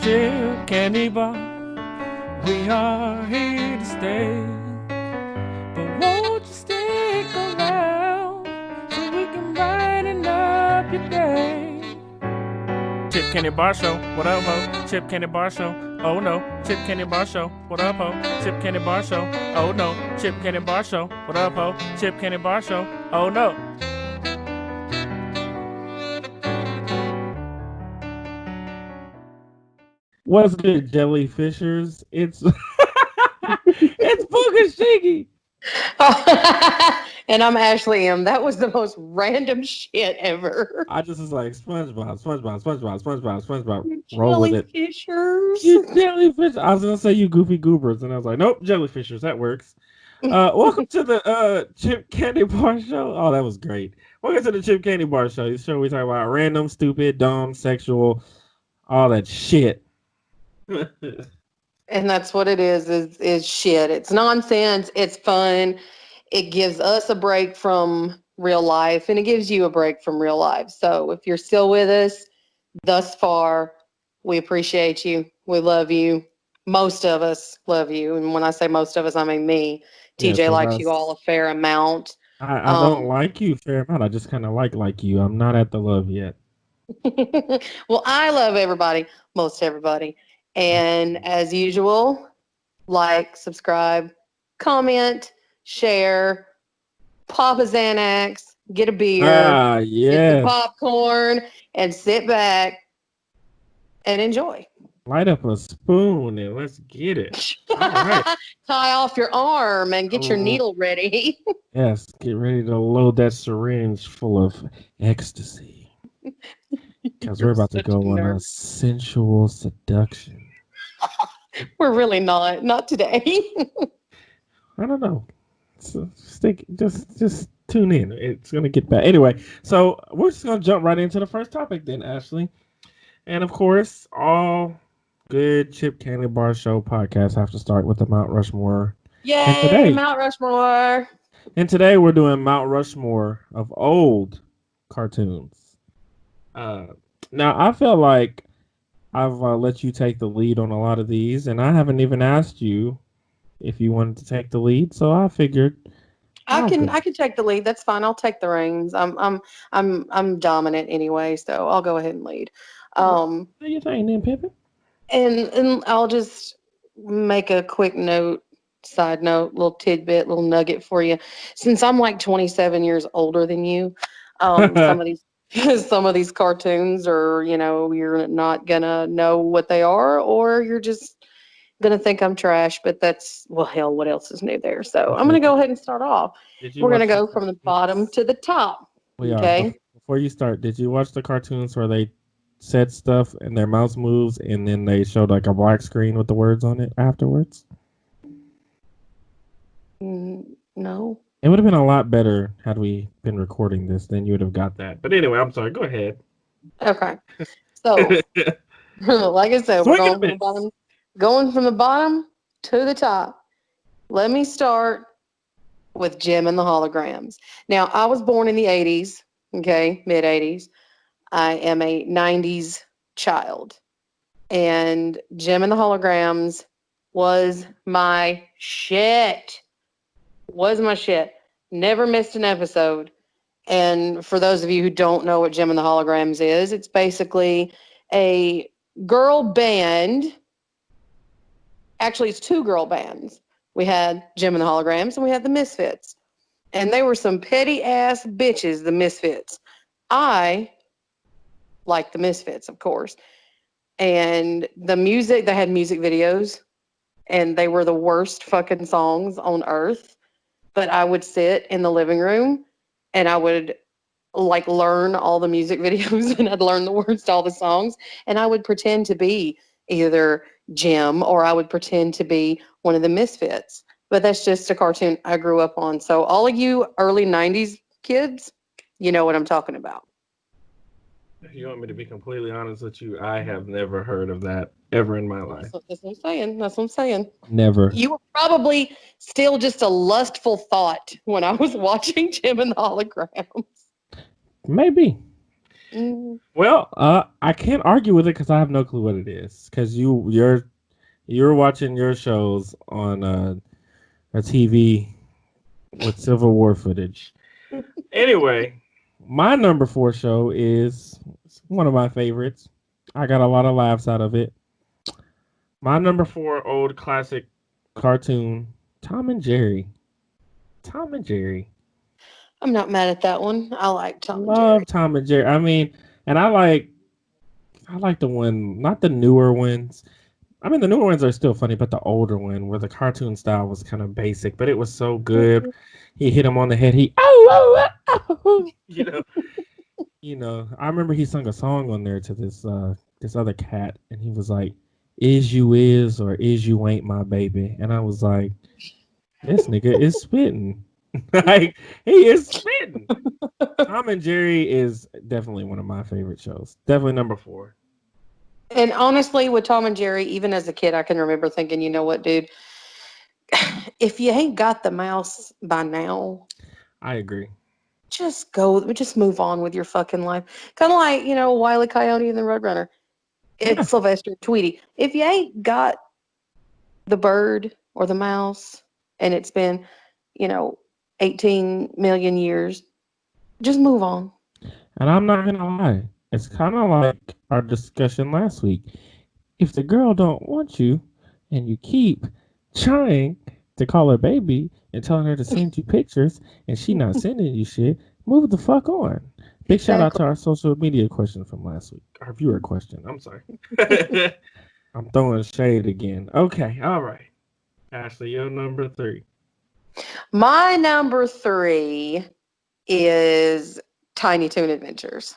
chip candy bar. We are here to stay. But won't you stick around so we can brighten up your day? Chip Candy Bar Show, what up, ho? Chip Candy Bar Show, oh no. Chip Candy Bar Show, what up, ho? Chip Candy Bar Show, oh no. Chip Candy Bar Show, what up, ho? Chip Candy Bar Show, oh no. What's good, jellyfishers? It's it's Booga And I'm Ashley M. That was the most random shit ever. I just was like SpongeBob. Roll with it. Jellyfishers. You jellyfish. I was gonna say you goofy goobers, and I was like, nope, jellyfishers. That works. Welcome to the Chip Candy Bar Show. Oh, that was great. Welcome to the Chip Candy Bar Show. This show we talk about random, stupid, dumb, sexual, all that shit. And that's what it is shit. It's nonsense. It's fun. It gives us a break from real life, and it gives you a break from real life. So if you're still with us thus far, we appreciate you. We love you. Most of us love you. And when I say most of us, I mean me. TJ likes you all a fair amount. I don't like you fair amount. I just kind of like you. I'm not at the love yet. Well, I love everybody, most everybody. And as usual, like, subscribe, comment, share, pop a Xanax, get a beer, get the popcorn, and sit back and enjoy. Light up a spoon and let's get it. All right. Tie off your arm and get your needle ready. Yes, get ready to load that syringe full of ecstasy. Because we're about to go on a sensual seduction. We're really not today. I don't know. So just tune in. It's gonna get bad. Anyway, so we're just gonna jump right into the first topic then, Ashley. And of course, all good Chip Candy Bar Show podcasts have to start with the Mount Rushmore. Yay, Mount Rushmore! And today we're doing Mount Rushmore of old cartoons. Now I feel like I've let you take the lead on a lot of these, and I haven't even asked you if you wanted to take the lead. So I figured I can take the lead. That's fine. I'll take the reins. I'm dominant anyway, so I'll go ahead and lead. Do your thing then, Pippin. And I'll just make a quick side note, little tidbit, little nugget for you. Since I'm like 27 years older than you, some of these cartoons are, you're not gonna know what they are, or you're just gonna think I'm trash. But hell, what else is new there? So I'm gonna go ahead and start off. We're gonna go from the bottom to the top. Okay. Before you start, did you watch the cartoons where they said stuff and their mouse moves and then they showed like a black screen with the words on it afterwards? No. It would have been a lot better had we been recording this. Then you would have got that. But anyway, I'm sorry. Go ahead. Okay. So, like I said, we're going from the bottom to the top. Let me start with Jim and the Holograms. Now, I was born in the 80s, okay, mid-80s. I am a 90s child. And Jim and the Holograms was my shit. Never missed an episode. And for those of you who don't know what Jim and the Holograms is, it's basically a girl band. Actually, it's two girl bands. We had Jim and the Holograms, and we had the Misfits. And they were some petty ass bitches, the Misfits. I like the Misfits, of course. And the music, they had music videos, and they were the worst fucking songs on earth. But I would sit in the living room and I would learn all the music videos, and I'd learn the words to all the songs, and I would pretend to be either Jim or I would pretend to be one of the Misfits. But that's just a cartoon I grew up on. So all of you early 90s kids, you know what I'm talking about. If you want me to be completely honest with you, I have never heard of that ever in my life. That's what I'm saying. Never. You were probably still just a lustful thought when I was watching Jim and the Holograms. Maybe. Mm. Well, I can't argue with it because I have no clue what it is. Because you're watching your shows on a TV with Civil War footage. Anyway, my number 4 show is one of my favorites. I got a lot of laughs out of it. My number 4 old classic cartoon, Tom and Jerry. Tom and Jerry. I'm not mad at that one. I like Tom and Jerry. Love Tom and Jerry. I mean, and I like the one, not the newer ones. I mean, the newer ones are still funny, but the older one where the cartoon style was kind of basic, but it was so good. Mhm. He hit him on the head. He oh, oh, oh, oh. I remember he sung a song on there to this other cat, and he was like, "Is you is or is you ain't my baby?" And I was like, "This nigga is spitting, like he is spitting." Tom and Jerry is definitely one of my favorite shows. Definitely number 4. And honestly, with Tom and Jerry, even as a kid, I can remember thinking, you know what, dude, if you ain't got the mouse by now, I agree. just move on with your fucking life. Kind of like, Wile E. Coyote and the Roadrunner. Yeah, It's Sylvester and Tweety. If you ain't got the bird or the mouse and it's been, you know, 18 million years, just move on. and I'm not gonna lie. It's kind of like our discussion last week. If the girl don't want you, and you keep trying to call her baby and telling her to send you pictures, and she not sending you shit, move the fuck on. Big shout out Exactly. to our social media question from last week. Our viewer question. I'm sorry. I'm throwing shade again. Okay, all right. Ashley, your number 3. My number three is Tiny Toon Adventures.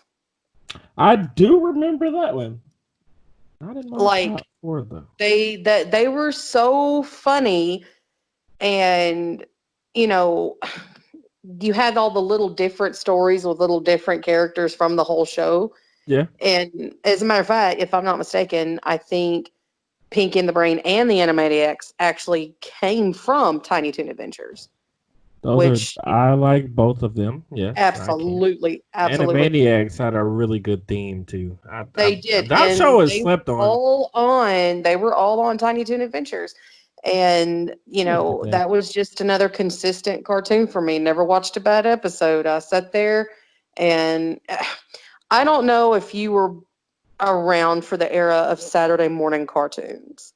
I do remember that one. Not in my Like top 4 though. they were so funny, and you know you had all the little different stories with little different characters from the whole show. Yeah, And as a matter of fact, if I'm not mistaken, I think Pink in the Brain and the Animaniacs actually came from Tiny Toon Adventures, those are which I like both of them. Yes, I can. absolutely, absolutely. Animaniacs had a really good theme too. They did, That show and is slept on. they were all on Tiny Toon Adventures. And, Back in the day. that was just another consistent cartoon for me. Never watched a bad episode. I sat there and I don't know if you were around for the era of Saturday morning cartoons.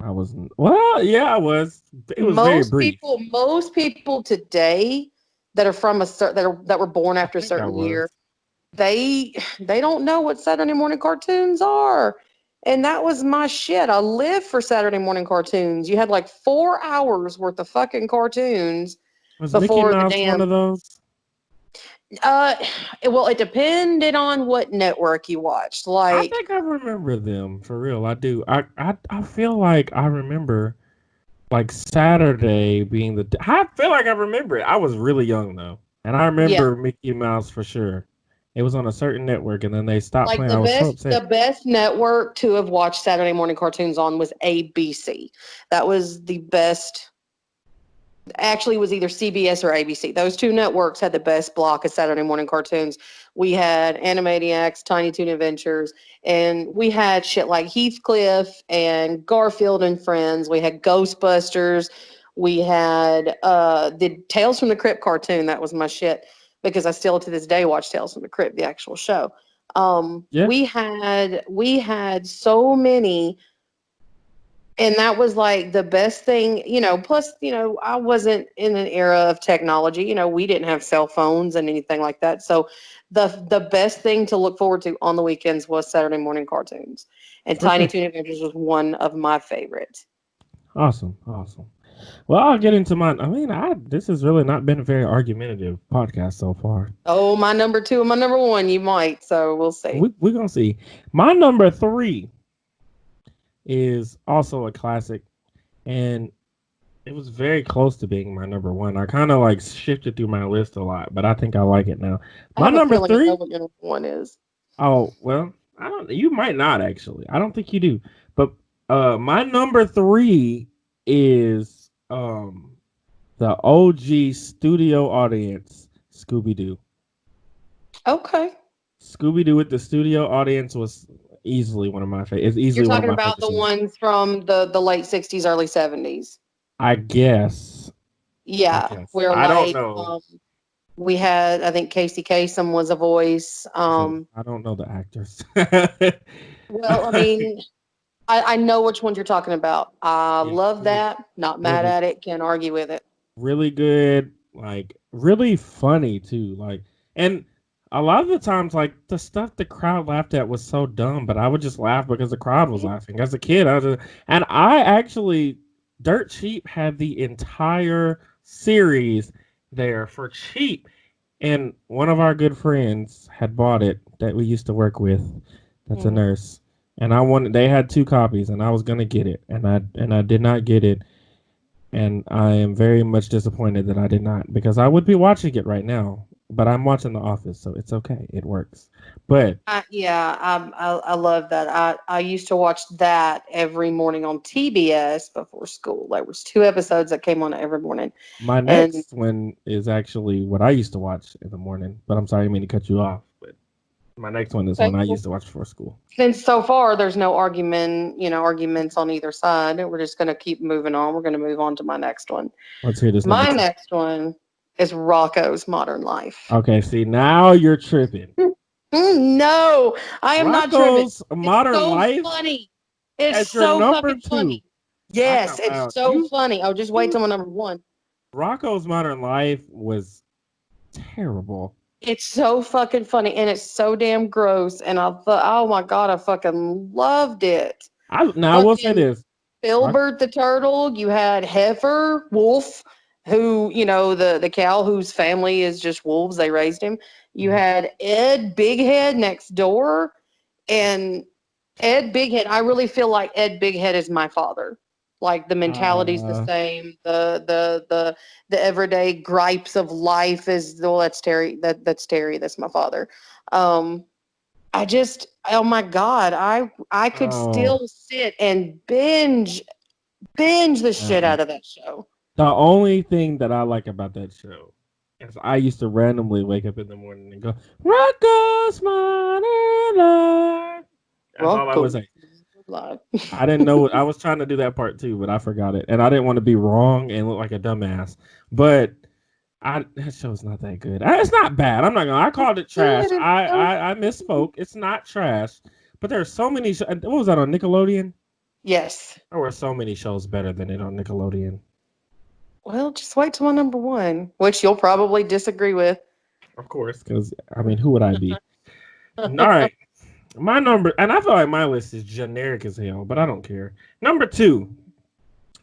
I wasn't. Well, yeah, I was. It was very brief. Most people today that are from that were born I after a think I certain year, was. they don't know what Saturday morning cartoons are. And that was my shit. I lived for Saturday morning cartoons. You had like 4 hours worth of fucking cartoons Was Mickey before the Mouse one damn of those? uh well, it depended on what network you watched. I Like, think I remember them for real. I do. I feel like I remember like Saturday being I feel like I remember it. I was really young though, and I yeah, remember Mickey Mouse for sure. It was on a certain network, and then they stopped like playing. I was so the upset. best network to have watched Saturday morning cartoons on was ABC. That was the best. Actually, it was either CBS or ABC. Those two networks had the best block of Saturday morning cartoons. We had Animaniacs, Tiny Toon Adventures, and we had shit like Heathcliff and Garfield and Friends. We had Ghostbusters. We had the Tales from the Crypt cartoon. That was my shit because I still to this day watch Tales from the Crypt, the actual show. Yeah, We had so many, and that was like the best thing. Plus, I wasn't in an era of technology. We didn't have cell phones and anything like that. So the best thing to look forward to on the weekends was Saturday morning cartoons, and for Tiny sure. Toon Adventures was one of my favorites. Awesome, awesome. Well, I'll get into mine. I mean, this has really not been a very argumentative podcast so far. Oh, my number two and my number one, you might. So we'll see. We're gonna see. My number 3 is also a classic, and it was very close to being my number 1. I kind of like shifted through my list a lot, but I think I like it now. I My have a number feeling I know 3. what your number one is. Oh well, I don't. You might not actually. I don't think you do. But my number 3 is the OG studio audience Scooby Doo. Okay. Scooby Doo with the studio audience was easily one of my favorite. It's You're easily one of talking my about favorite the shows. ones from the late 60s, early 70s. I guess. I Yeah, guess. where I don't like know. we had, I think Casey Kasem was a voice. So I don't know the actors. Well, I mean, I know which ones you're talking about. I Yeah, love it was that. Not mad really, at it. Can't argue with it. really good, like really funny too. Like, and a lot of the times, like the stuff the crowd laughed at was so dumb, but I would just laugh because the crowd was laughing. As a kid, and I actually, Dirt Cheap had the entire series there for cheap, and one of our good friends had bought it that we used to work with. That's a Mhm. nurse, and I wanted. They had two copies, and I was gonna get it, and I did not get it, and I am very much disappointed that I did not because I would be watching it right now. But I'm watching The Office, so it's okay. It works. But Yeah, I love that. I used to watch that every morning on TBS before school. There was two episodes that came on every morning, my and next one is actually what I used to watch in the morning. But I'm sorry, I mean to cut you off. But my next one is one okay, I well, used to watch before school. since so far there's no arguments on either side, we're just going to keep moving on. We're going to move on to my next one. Let's hear this number My two. next one is Rocco's Modern Life. Okay, see now you're tripping. No, I am not tripping. Rocco's It's Modern so Life funny. It's as your so number fucking two. funny. I Yes, got it's loud. so funny. Oh, just wait till my number one. Rocco's Modern Life was terrible. It's so fucking funny and it's so damn gross. And I thought, oh my God, I fucking loved it. I will say Fucking this. Rock, Filbert the turtle. You had Heifer Wolf, who the cow whose family is just wolves. They raised him. You Mhm. had Ed Bighead next door, and Ed Bighead. I really feel like Ed Bighead is my father. Like the mentality's the Uh, same. The everyday gripes of life is well. That's Terry. That's Terry. That's my father. Um, I just, oh my God, I could oh, still sit and binge the shit uh-uh. out of that show. The only thing that I like about that show is I used to randomly wake up in the morning and go, Rocco's Modern Life. That's all I would Rocco say. Live. I didn't know. I was trying to do that part too, but I forgot it, and I didn't want to be wrong and look like a dumbass. But that show's not that good. It's not bad. I'm not gonna. I called it trash. Good, it's so I funny. misspoke. It's not trash, but there's so many. What was that on Nickelodeon? Yes. There were so many shows better than it on Nickelodeon. Well, just wait till my number one, which you'll probably disagree with. Of course, because I mean, who would I be? All right, my number, and I feel like my list is generic as hell, but I don't care. Number two.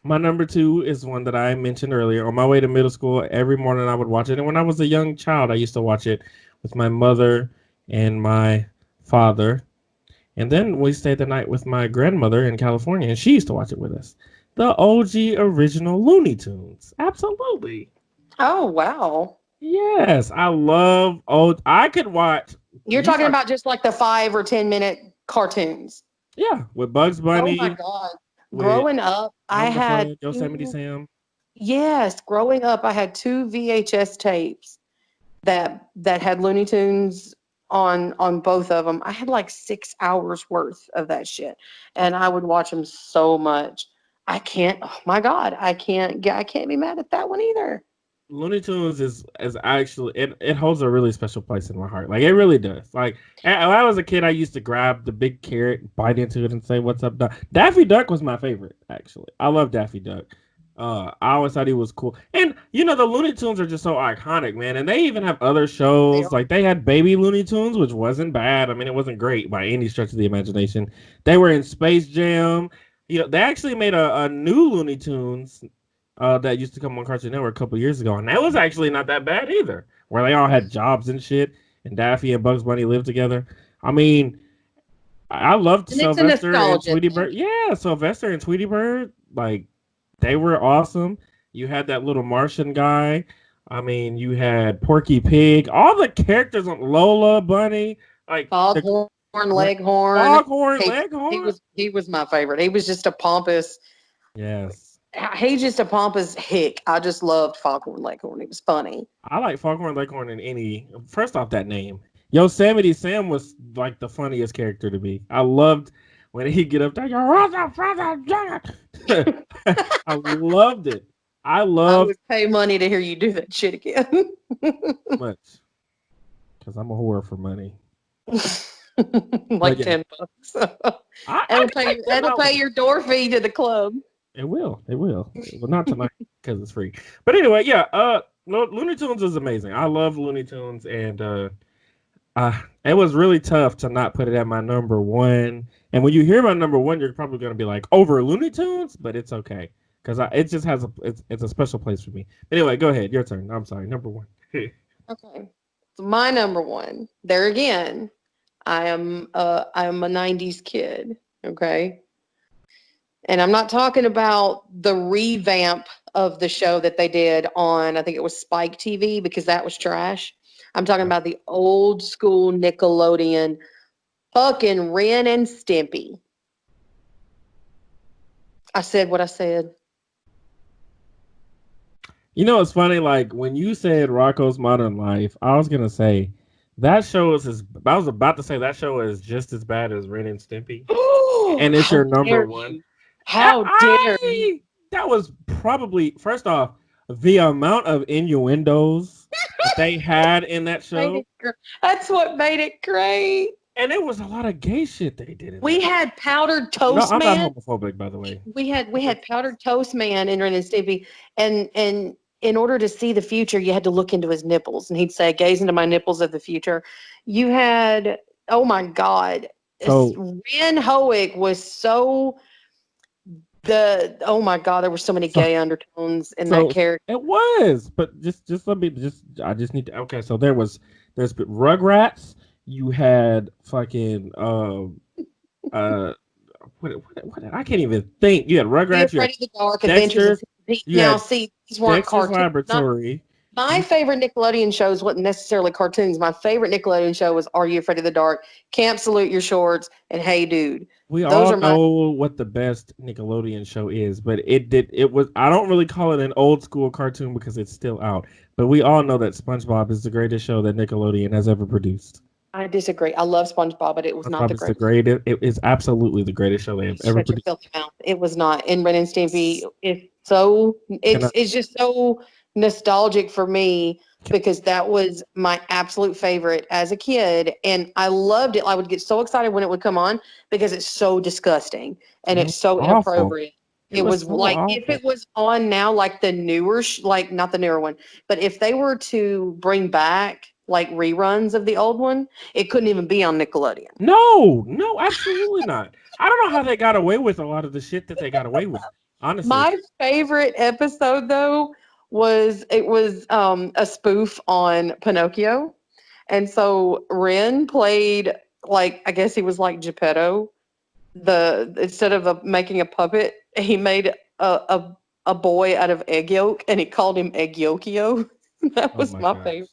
My number two is one that I mentioned earlier. On my way to middle school, every morning I would watch it. And when I was a young child, I used to watch it with my mother and my father. And then we stayed the night with my grandmother in California, and she used to watch it with us. The OG original Looney Tunes. Absolutely. Oh wow. Yes, I love old. I could watch. You're You talking talk, about just like the 5 or 10 minute cartoons. yeah, with Bugs Oh my Bunny, God. with Growing up, I Elmer had Fudd, Yosemite two, Sam. yes, growing up, I had two VHS tapes that had Looney Tunes on both of them. I had like 6 hours worth of that shit, and I would watch them so much. I can't. Oh my God, I can't be mad at that one either. Looney Tunes is actually it holds a really special place in my heart. Like it really does. Like when I was a kid, I used to grab the big carrot, bite into it, and say, "What's up, Duck?" Daffy Duck was my favorite. Actually, I love Daffy Duck. I always thought he was cool. And the Looney Tunes are just so iconic, man. And they even have other They shows. are. Like they had Baby Looney Tunes, which wasn't bad. I mean, it wasn't great by any stretch of the imagination. They were in Space Jam. They actually made a new Looney Tunes that used to come on Cartoon Network a couple years ago, and that was actually not that bad either. Where they all had jobs and shit, and Daffy and Bugs Bunny lived together. I mean, I loved And it's a Sylvester and nostalgia Tweety thing. Bird. Yeah, Sylvester and Tweety Bird, like they were awesome. You had that little Martian guy. I mean, you had Porky Pig. All the characters on Lola Bunny, like the Foghorn Leghorn. Foghorn He he Leghorn. was he was my favorite. He was just a pompous. Yes, He's just a pompous hick. I just loved Foghorn Leghorn. He was funny. I like Foghorn Leghorn in any. First off, that name. Yosemite Sam was like the funniest character to me. I loved when he get up there. I loved it. I I loved would pay money to hear you do that shit again. much because I'm a whore for money. But Like yeah, $10. I can take It'll pay $10. your door fee to the club. It will. It will. Well, not tonight because it's free. But anyway, yeah. Looney Tunes is amazing. I love Looney Tunes, and it was really tough to not put it at my number one. And when you hear my number one, you're probably gonna be like over Looney Tunes, but it's okay because it just has it's a special place for me. Anyway, go ahead. Your turn. I'm sorry. Number one. Okay. So my number one, there again, I'm a 90s kid, okay? And I'm not talking about the revamp of the show that they did on, I think it was Spike TV, because that was trash. I'm talking about the old school Nickelodeon fucking Ren and Stimpy. I said what I said. You know, it's funny. Like when you said Rocco's Modern Life, I was gonna say that show is. I was about to say that show is just as bad as Ren and Stimpy, and it's How your number dare one. you? How dare you? That was probably first off the amount of innuendos that they had in that Made show, it That's what made it great. and it was a lot of gay shit they did in We that. had Powdered No, Toast I'm not Man. homophobic, by the way. We had Powdered Toast Man in Ren and Stimpy, and in order to see the future, you had to look into his nipples, and he'd say, "Gaze into my nipples of the future." You had, oh my God, So, Ren Hoek was so oh my God, there were so many so, gay undertones in that so character. it was, but just let me I just need to. Okay, so there's Rugrats. You had fucking uh I can't even think. You had Be Rugrats. You had Afraid of the Dark, Adventures of Dexter. Pete. You Now, had see, these weren't Dexter's cartoons. Laboratory. My You favorite Nickelodeon shows wasn't necessarily cartoons. My favorite Nickelodeon show was Are You Afraid of the Dark, Camp Salute Your Shorts, and Hey Dude. we Those all are my know what the best Nickelodeon show is, but it was I don't really call it an old school cartoon because it's still out. But we all know that SpongeBob is the greatest show that Nickelodeon has ever produced. I disagree. I love SpongeBob, but it was not the SpongeBob is the greatest. greatest. It is absolutely the greatest show they have ever Shut your produced. filthy mouth. It was not. And Ren and Stimpy, it's just so nostalgic for me because that was my absolute favorite as a kid. And I loved it. I would get so excited when it would come on because it's so disgusting and It it's was so awful. inappropriate. It It was was so like if awful. it was on now, like the newer, like not the newer one, but if they were to bring back like reruns of the old one, it couldn't even be on Nickelodeon. No, no, absolutely not. I don't know how they got away with a lot of the shit that they got away with. Honestly, My favorite episode though was a spoof on Pinocchio. And so Ren played like I guess he was like Geppetto. Instead of making a puppet, he made a boy out of egg yolk and he called him Egg Yolkio. That oh was my my gosh. favorite.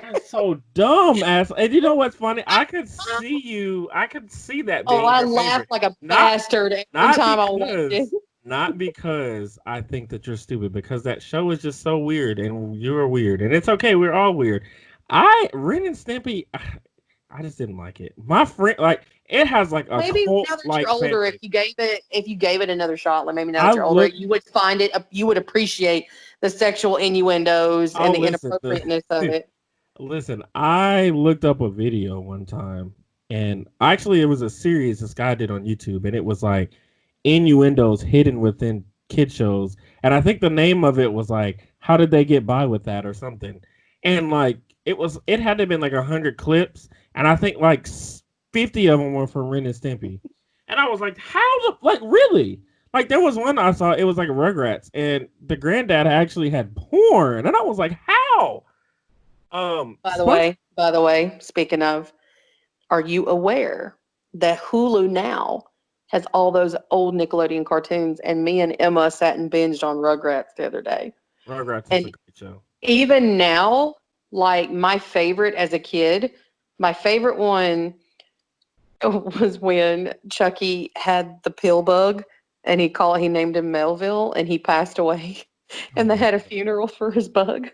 That's so dumb, ass. And you know what's funny? I could see that Oh, being I your laughed favorite. like a Not bastard every not time I watched it. because I think that you're stupid, because that show is just so weird and you're weird. And it's okay, we're all weird. Ren and Stimpy, I just didn't like it. My friend like it has like a Maybe cult now that you're like fan older, base. if you gave it another shot, like maybe now I that you're older, looked you would find it, you would appreciate the sexual innuendos and oh the listen, inappropriateness of it. listen, I looked up a video one time, and actually, it was a series this guy did on YouTube, and it was like innuendos hidden within kid shows. And I think the name of it was like, How Did They Get By with That or something. And like, it had to have been like 100 clips, and I think like 50 of them were from Ren and Stimpy. And I was like, like, really? Like, there was one I saw, it was like Rugrats, and the granddad actually had porn. And I was like, how? Sponge By the way, speaking of, are you aware that Hulu now has all those old Nickelodeon cartoons? And me and Emma sat and binged on Rugrats the other day. Rugrats is a And great show. even now, like my favorite as a kid, my favorite one was when Chucky had the pill bug and he named him Melville and he passed away Oh and they my had a funeral for his bug.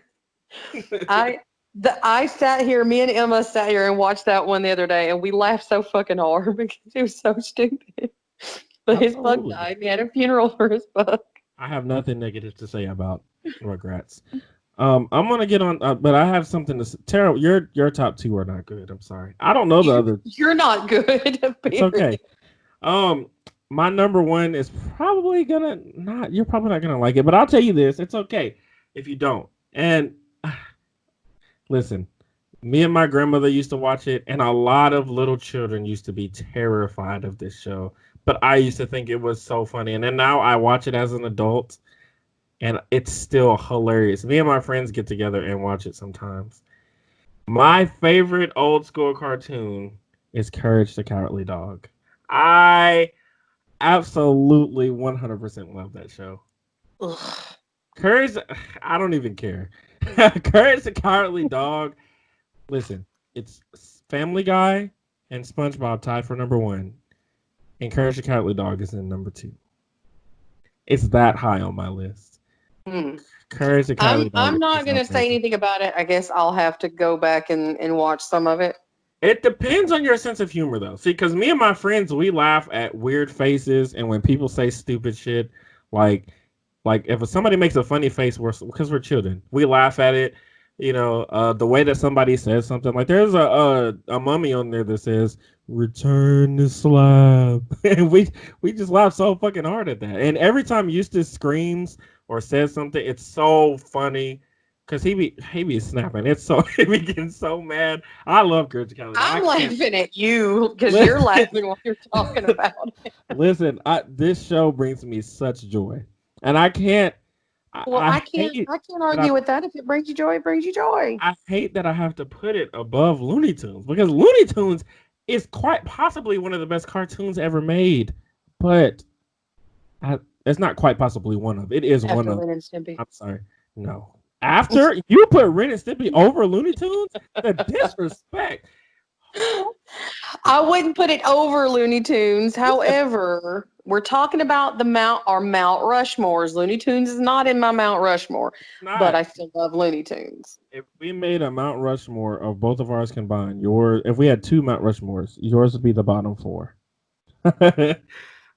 god. I Me and Emma sat here and watched that one the other day, and we laughed so fucking hard because it was so stupid. But his bug Absolutely. died. We had a funeral for his bug. I have nothing negative to say about Rugrats. I'm gonna get on, but I have something to say. Tara, your top two are not good. I'm sorry. I don't know the other. You're not good. It's okay. My number one is probably gonna not. You're probably not gonna like it, but I'll tell you this: it's okay if you don't. And listen, me and my grandmother used to watch it, and a lot of little children used to be terrified of this show. But I used to think it was so funny, and then now I watch it as an adult, and it's still hilarious. Me and my friends get together and watch it sometimes. My favorite old school cartoon is Courage the Cowardly Dog. I absolutely 100% love that show. Ugh. Courage, I don't even care. Courage the Cowardly Dog. Listen, it's Family Guy and SpongeBob tied for number one, and Courage the Cowardly Dog is in number two. It's that high on my list. Courage the Cowardly Dog. I'm not going to say anything about it. I guess I'll have to go back and watch some of it. It depends on your sense of humor, though. See, because me and my friends, we laugh at weird faces, and when people say stupid shit, like if somebody makes a funny face, because we're children, we laugh at it. You know, the way that somebody says something, like there's a mummy on there that says "Return the slab," and we just laugh so fucking hard at that. And every time Eustace screams or says something, it's so funny. Cause he be snapping. It's so he be getting so mad. I love Courage the Cowardly Dog. I'm laughing at you because you're laughing while you're talking about it. Listen, this show brings me such joy, and I can't. I can't argue with that. If it brings you joy, it brings you joy. I hate that I have to put it above Looney Tunes because Looney Tunes is quite possibly one of the best cartoons ever made, but it's not quite possibly one of. It is one of. Ren and Stimpy. I'm sorry, no. After you put Ren and Stimpy over Looney Tunes, the disrespect. I wouldn't put it over Looney Tunes. However, we're talking about Mount Rushmores. Looney Tunes is not in my Mount Rushmore, but I still love Looney Tunes. If we made a Mount Rushmore of both of ours combined, if we had two Mount Rushmores, yours would be the bottom four.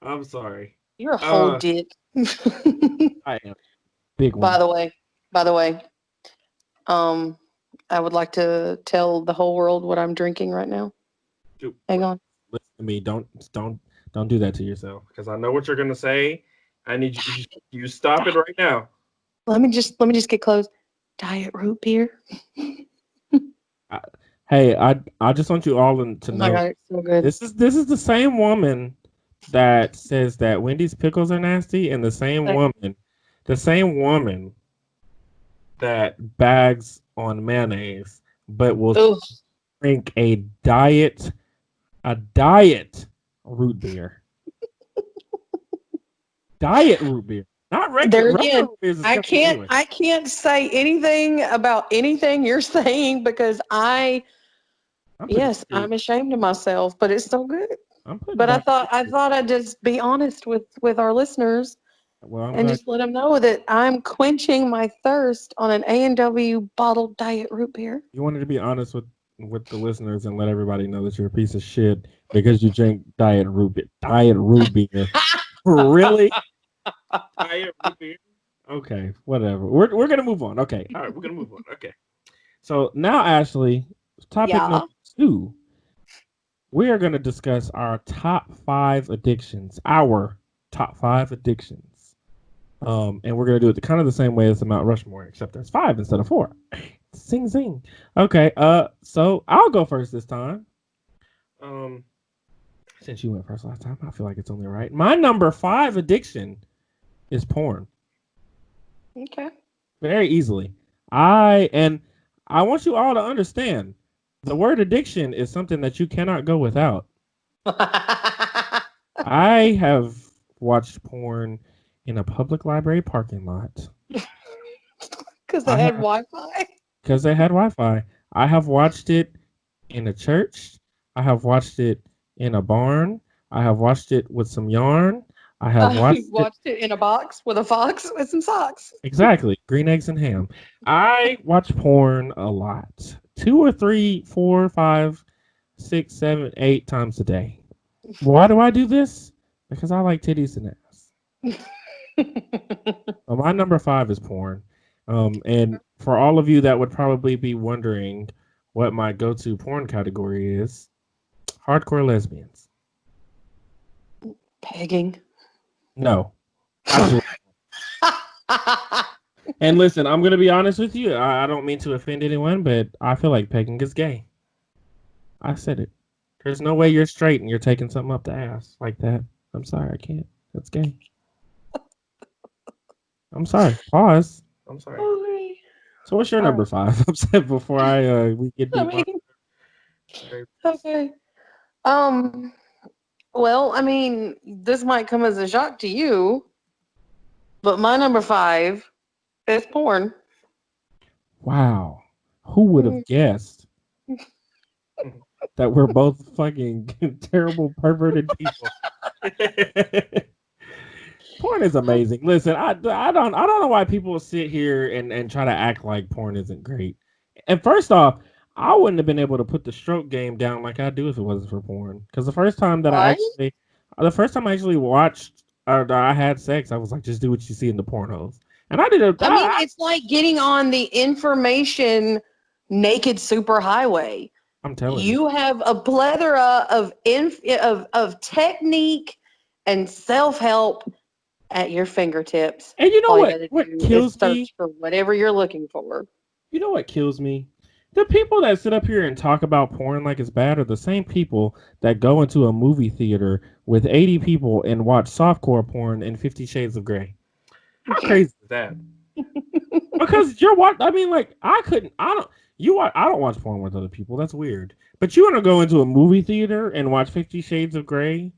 I'm sorry. You're a whole dick. I am. Big one. By the way, I would like to tell the whole world what I'm drinking right now. Hang on. Listen to me. Don't do that to yourself because I know what you're gonna say. I need you stop it right now. Let me just get close. Diet root beer. Hey, I just want you all to know. Oh my God, it's so good. This is the same woman that says that Wendy's pickles are nasty, and the same woman that bags on mayonnaise, but will drink a diet root beer. Diet root beer, not regular. There again, I can't say anything about anything you're saying because I'm ashamed of myself, but it's so good. But I thought I'd just be honest with our listeners and just let them know that I'm quenching my thirst on an A&W bottled diet root beer. You wanted to be honest with the listeners and let everybody know that you're a piece of shit because you drink diet root beer. Really? Diet root beer? Okay, whatever. We're gonna move on. Okay, all right, we're gonna move on. Okay. So now, Ashley, topic number 2. We are gonna discuss our top 5 addictions. And we're gonna do it kind of the same way as the Mount Rushmore, except there's 5 instead of 4. Sing sing. Okay, so I'll go first this time. Since you went first last time, I feel like it's only right. My number 5 addiction is porn. Okay. Very easily. I want you all to understand the word addiction is something that you cannot go without. I have watched porn in a public library parking lot. Because they had Wi-Fi? Because they had Wi-Fi. I have watched it in a church. I have watched it in a barn. I have watched it with some yarn. I have watched You watched it in a box with a fox with some socks. exactly green eggs and ham. I watch porn a lot, 2 or 3, 4, 5, 6, 7, 8 times a day. Why do I do this? Because I like titties and ass. Well, my number 5 is porn. And for all of you that would probably be wondering what my go-to porn category is, hardcore lesbians. Pegging. No, absolutely. And listen, I'm gonna be honest with you. I don't mean to offend anyone, but I feel like pegging is gay. I said it. There's no way you're straight and you're taking something up the ass like that. I'm sorry, I can't. That's gay. I'm sorry. Pause. I'm sorry. Okay. So what's your number 5? I'm saying before we get I deep. mean, okay. Well, I mean, this might come as a shock to you, but my number 5 is porn. Wow. Who would have guessed that we're both fucking terrible perverted people? Porn is amazing. Listen, I don't know why people sit here and try to act like porn isn't great. And first off, I wouldn't have been able to put the stroke game down like I do if it wasn't for porn. Because Right? the first time I actually watched or I had sex, I was like, just do what you see in the pornos. And I did it. I mean, it's like getting on the information naked superhighway. I'm telling you. You have a plethora of technique and self-help at your fingertips. And you know All you what? gotta What do is kills me? search for whatever you're looking for. You know what kills me? The people that sit up here and talk about porn like it's bad are the same people that go into a movie theater with 80 people and watch softcore porn and 50 Shades of Grey. How crazy is that? Because you're what I mean, like I couldn't. I don't. I don't watch porn with other people. That's weird. But you want to go into a movie theater and watch 50 Shades of Grey?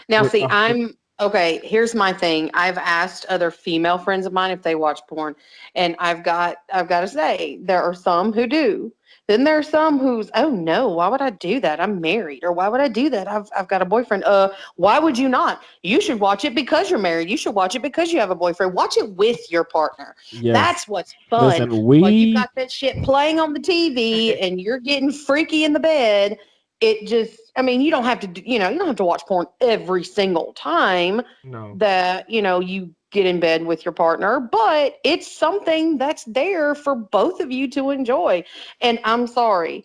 Now, With, see, I'm okay. Here's my thing. I've asked other female friends of mine if they watch porn, and I've got to say there are some who do. Then there are some who's, oh no, why would I do that? I'm married, or why would I do that? I've got a boyfriend. Why would you not? You should watch it because you're married. You should watch it because you have a boyfriend. Watch it with your partner. yes. That's what's fun. Listen, While you've got that shit playing on the TV and you're getting freaky in the bed, it just, I mean, you don't have to, you don't have to watch porn every single time no. that, you get in bed with your partner, but it's something that's there for both of you to enjoy. And I'm sorry,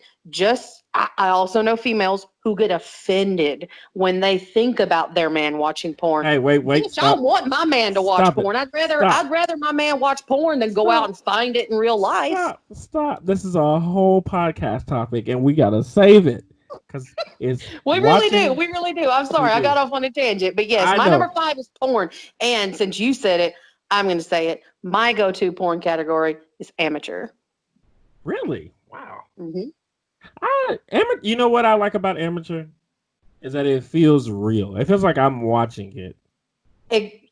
I also know females who get offended when they think about their man watching porn. Hey, wait, Bitch, stop. I want my man to watch Stop it. porn. Stop. I'd rather my man watch porn than go out and find it in real life. Stop. This is a whole podcast topic, and we gotta save it because it's. We really do. We really do. I'm sorry. I got off on a tangent. But yes, my number 5 is porn. And since you said it, I'm going to say it. My go-to porn category is amateur. Really? Wow. Mm-hmm. You know what I like about amateur? Is that it feels real. It feels like I'm watching it.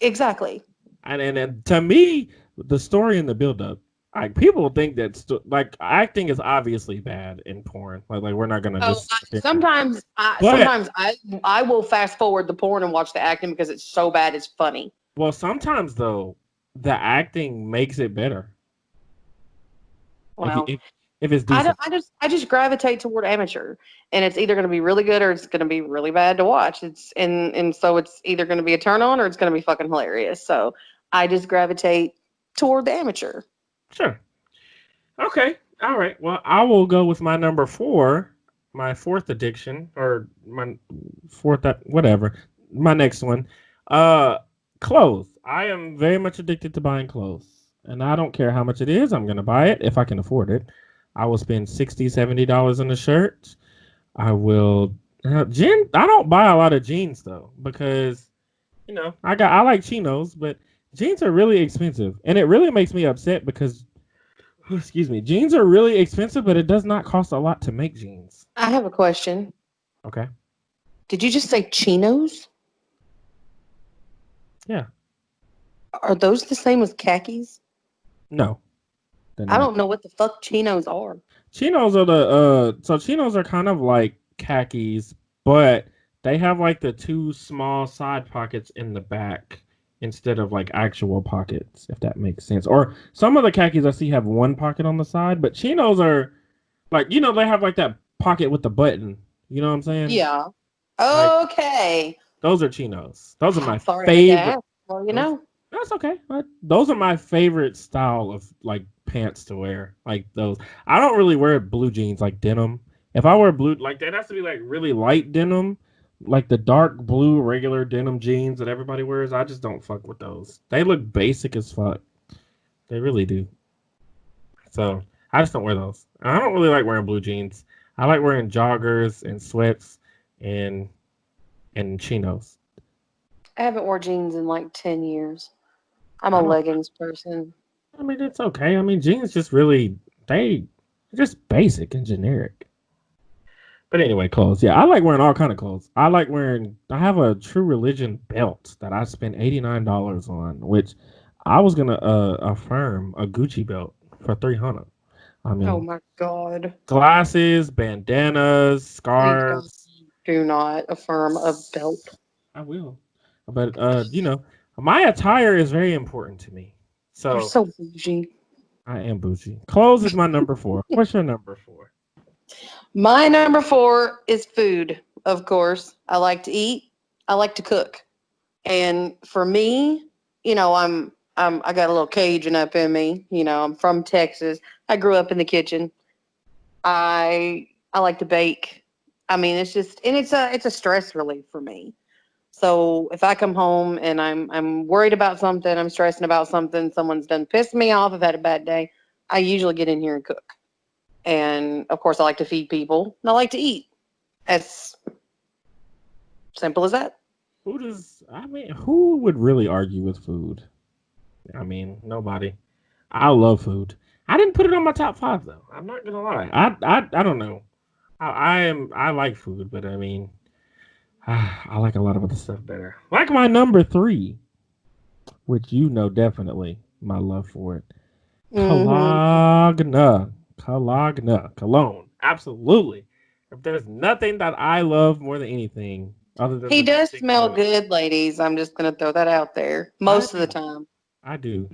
Exactly. And to me, the story and the build-up, like people think that like acting is obviously bad in porn. Like we're not gonna just. Sometimes I will fast forward the porn and watch the acting because it's so bad it's funny. Well, sometimes though, the acting makes it better. Well, if it's decent. I just gravitate toward amateur, and it's either going to be really good or it's going to be really bad to watch. And so it's either going to be a turn on or it's going to be fucking hilarious. So I just gravitate toward the amateur. Sure. Okay. All right. Well, I will go with my number 4, my 4th addiction, or my 4th, whatever. My next one. Clothes. I am very much addicted to buying clothes. And I don't care how much it is. I'm going to buy it if I can afford it. I will spend $60, $70 on a shirt. I will. I don't buy a lot of jeans though because, I like chinos, but jeans are really expensive, and it really makes me upset because, excuse me, jeans are really expensive, but it does not cost a lot to make jeans. I have a question. Okay. Did you just say chinos? Yeah. Are those the same as khakis? No. I don't know what the fuck chinos are. Chinos are chinos are kind of like khakis, but They have like the two small side pockets in the back instead of like actual pockets, if that makes sense. Or some of the khakis I see have one pocket on the side, but chinos are like, they have like that pocket with the button. You know what I'm saying? Yeah. Like Okay. those are chinos. Those are my Sorry, I had to favorite. ask. Well, you Those, know. that's okay. Those are my favorite style of like pants to wear. Like those. I don't really wear blue jeans like denim. If I wear blue, like that has to be like really light denim, like the dark blue regular denim jeans that everybody wears. I just don't fuck with those. They look basic as fuck. They really do. So I just don't wear those. And I don't really like wearing blue jeans. I like wearing joggers and sweats and chinos. I haven't worn jeans in like 10 years. I'm a I don't. leggings person. I mean, it's okay. I mean, jeans just really they're just basic and generic. But anyway, clothes. Yeah, I like wearing all kind of clothes. I like wearing. I have a True Religion belt that I spent $89 on, which I was gonna affirm a Gucci belt for 300. I Oh mean, my God. glasses, bandanas, Please don't scarves. do not affirm a belt. I will, but my attire is very important to me. You're So so bougie. I am bougie. Clothes is my number four. What's your number four? My number 4 is food, of course. I like to eat. I like to cook. And for me, I got a little Cajun up in me. I'm from Texas. I grew up in the kitchen. I like to bake. I mean, it's just and it's a stress relief for me. So if I come home and I'm worried about something, I'm stressing about something, someone's done pissed me off, I've had a bad day, I usually get in here and cook. And of course, I like to feed people and I like to eat. As simple as that. Who would really argue with food? I mean, nobody. I love food. I didn't put it on my top five though. I'm not gonna lie. I don't know. I like food, but I mean, I like a lot of other stuff better. Like my number three, which definitely my love for it. Mm-hmm. Cologne. Absolutely. If there's nothing that I love more than anything other than He the does distinct smell odor, good, ladies. I'm just gonna throw that out there. I Most of the do. time. I do.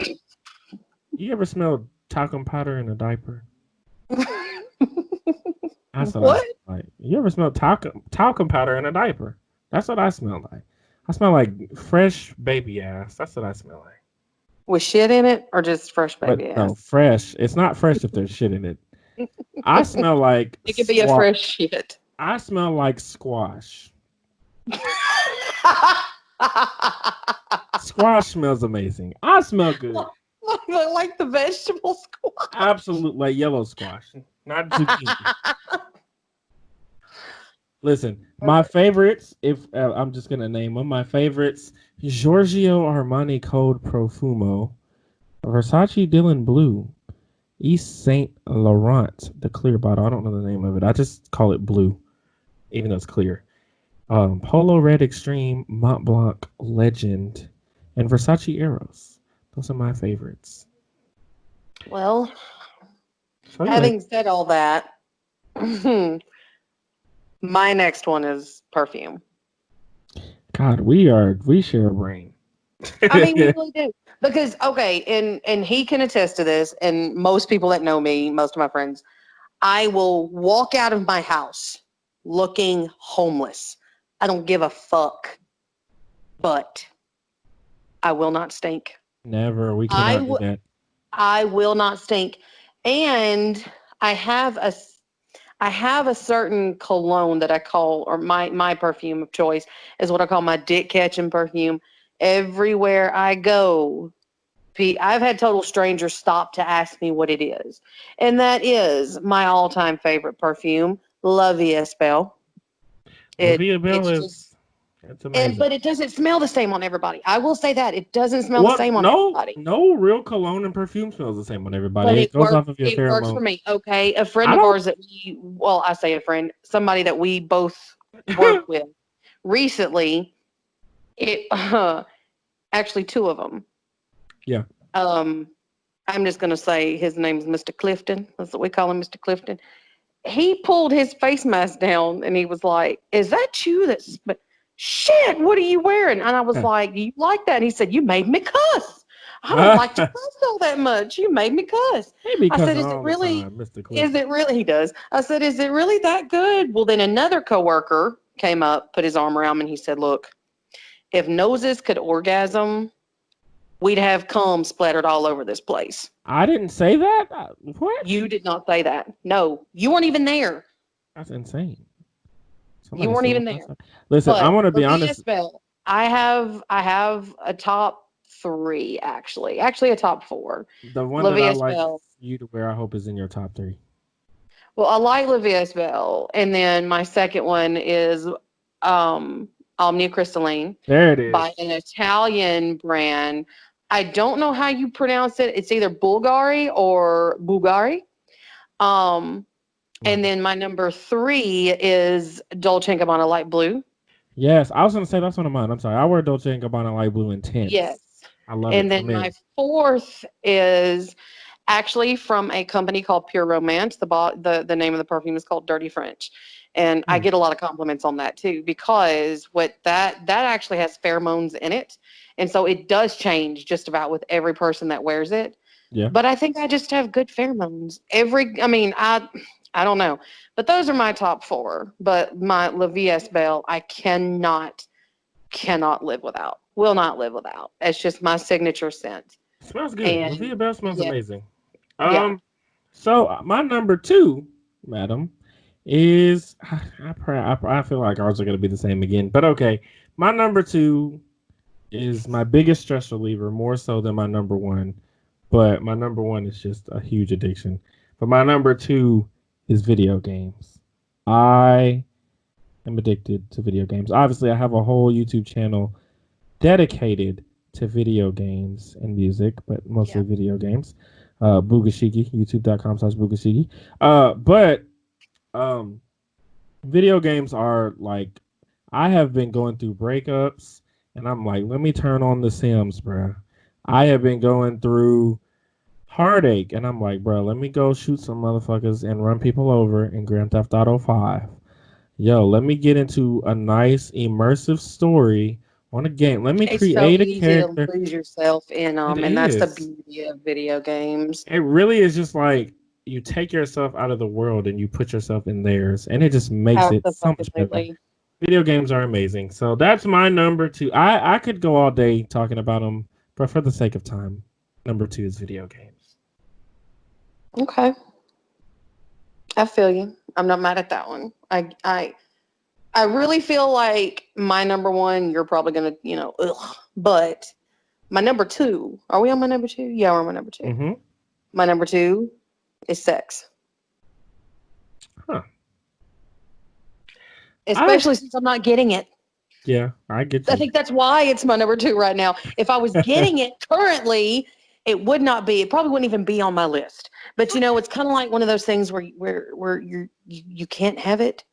You ever smell talcum powder in a diaper? That's what I What? smell like. You ever smell talcum powder in a diaper? That's what I smell like. I smell like fresh baby ass. That's what I smell like. With shit in it or just fresh But baby no, ass? fresh. It's not fresh if there's shit in it. I smell like It could be a fresh shit. I smell like squash. Squash smells amazing. I smell good. Like the vegetable squash. Absolute like yellow squash, not zucchini. Listen, my favorites. If I'm just gonna name them, my favorites: Giorgio Armani Code Profumo, Versace Dylan Blue, East Saint Laurent, the clear bottle. I don't know the name of it. I just call it blue, even though it's clear. Polo Red Extreme, Mont Blanc Legend, and Versace Eros. Those are my favorites. Well, So yeah, having said all that, my next one is perfume. God, we share a brain. I mean, we really do. Because okay, and he can attest to this, and most people that know me, most of my friends, I will walk out of my house looking homeless. I don't give a fuck, but I will not stink. Never. We I cannot do w- that. I will not stink. And I have a I have a certain cologne that I call, or my perfume of choice is what I call my dick catching perfume. Everywhere I go, I've had total strangers stop to ask me what it is, and that is my all-time favorite perfume, La Vie Espel. La Vie Belle It's just is it's amazing. but it doesn't smell the same on everybody. I will say that it doesn't smell the Well, same on no, everybody. no real cologne and perfume smells the same on everybody. But It goes off of your it works for pheromone. me. Okay. A friend I of don't. ours I say a friend, somebody that we both work with recently, it, actually two of them. Yeah. Um, I'm just going to say his name's Mr. Clifton. That's what we call him, Mr. Clifton. He pulled his face mask down and he was like, "Is that you?" shit, what are you wearing? And I was like, you like that? And he said, you made me cuss. I don't like to cuss all that much. You made me cuss. Maybe I said, cussing all the time, Mr. Cliff. is it really? He does. I said, is it really that good? Well, then another coworker came up, put his arm around me, and he said, look, if noses could orgasm, we'd have cum splattered all over this place. I didn't say that. What? You did not say that. No, you weren't even there. That's insane. You weren't even there. Listen, I want to be honest. Bell, I have a top 3 actually a top 4. The one that I like you to wear, I hope, is in your top 3. Well, I like Livius Bell, and then my second one is Omnia Crystalline. There it is. By an Italian brand. I don't know how you pronounce it. It's either Bulgari or Bulgari. And then my number 3 is Dolce & Gabbana Light Blue. Yes, I was going to say that's one of mine. I'm sorry. I wear Dolce & Gabbana Light Blue Intense. Yes. I love it. And then my 4th is actually from a company called Pure Romance. The name of the perfume is called Dirty French. And I get a lot of compliments on that too, because what that actually has pheromones in it. And so it does change just about with every person that wears it. Yeah. But I think I just have good pheromones. I don't know. But those are my top 4. But my La Vie Belle, I cannot live without. Will not live without. It's just my signature scent. Smells good. La Vie Belle smells amazing. Yeah. So my number 2, madam, is I feel like ours are going to be the same again. But okay. My number 2 is my biggest stress reliever, more so than my number 1. But my number 1 is just a huge addiction. But my number 2 is video games. I am addicted to video games. Obviously, I have a whole YouTube channel dedicated to video games and music, but mostly video games. Boogashiki, youtube.com/Boogashiki. But video games are like, I have been going through breakups, and I'm like, let me turn on The Sims, bruh. I have been going through heartache, and I'm like, bro, let me go shoot some motherfuckers and run people over in Grand Theft Auto 5. Yo, let me get into a nice immersive story on a game. Let me create a character. To lose yourself in them, and that's the beauty of video games. It really is just like you take yourself out of the world and you put yourself in theirs, and it just makes it so much better. Video games are amazing. So that's my number 2. I could go all day talking about them, but for the sake of time, number 2 is video games. Okay. I feel you. I'm not mad at that one. I really feel like my number 1, you're probably going to, but my number 2, are we on my number 2? Yeah, we're on my number 2. Mm-hmm. My number 2 is sex. Huh. Especially since I'm not getting it. Yeah, I get you. I think that's why it's my number 2 right now. If I was getting it currently, it would not be. It probably wouldn't even be on my list. But it's kind of like one of those things where you can't have it,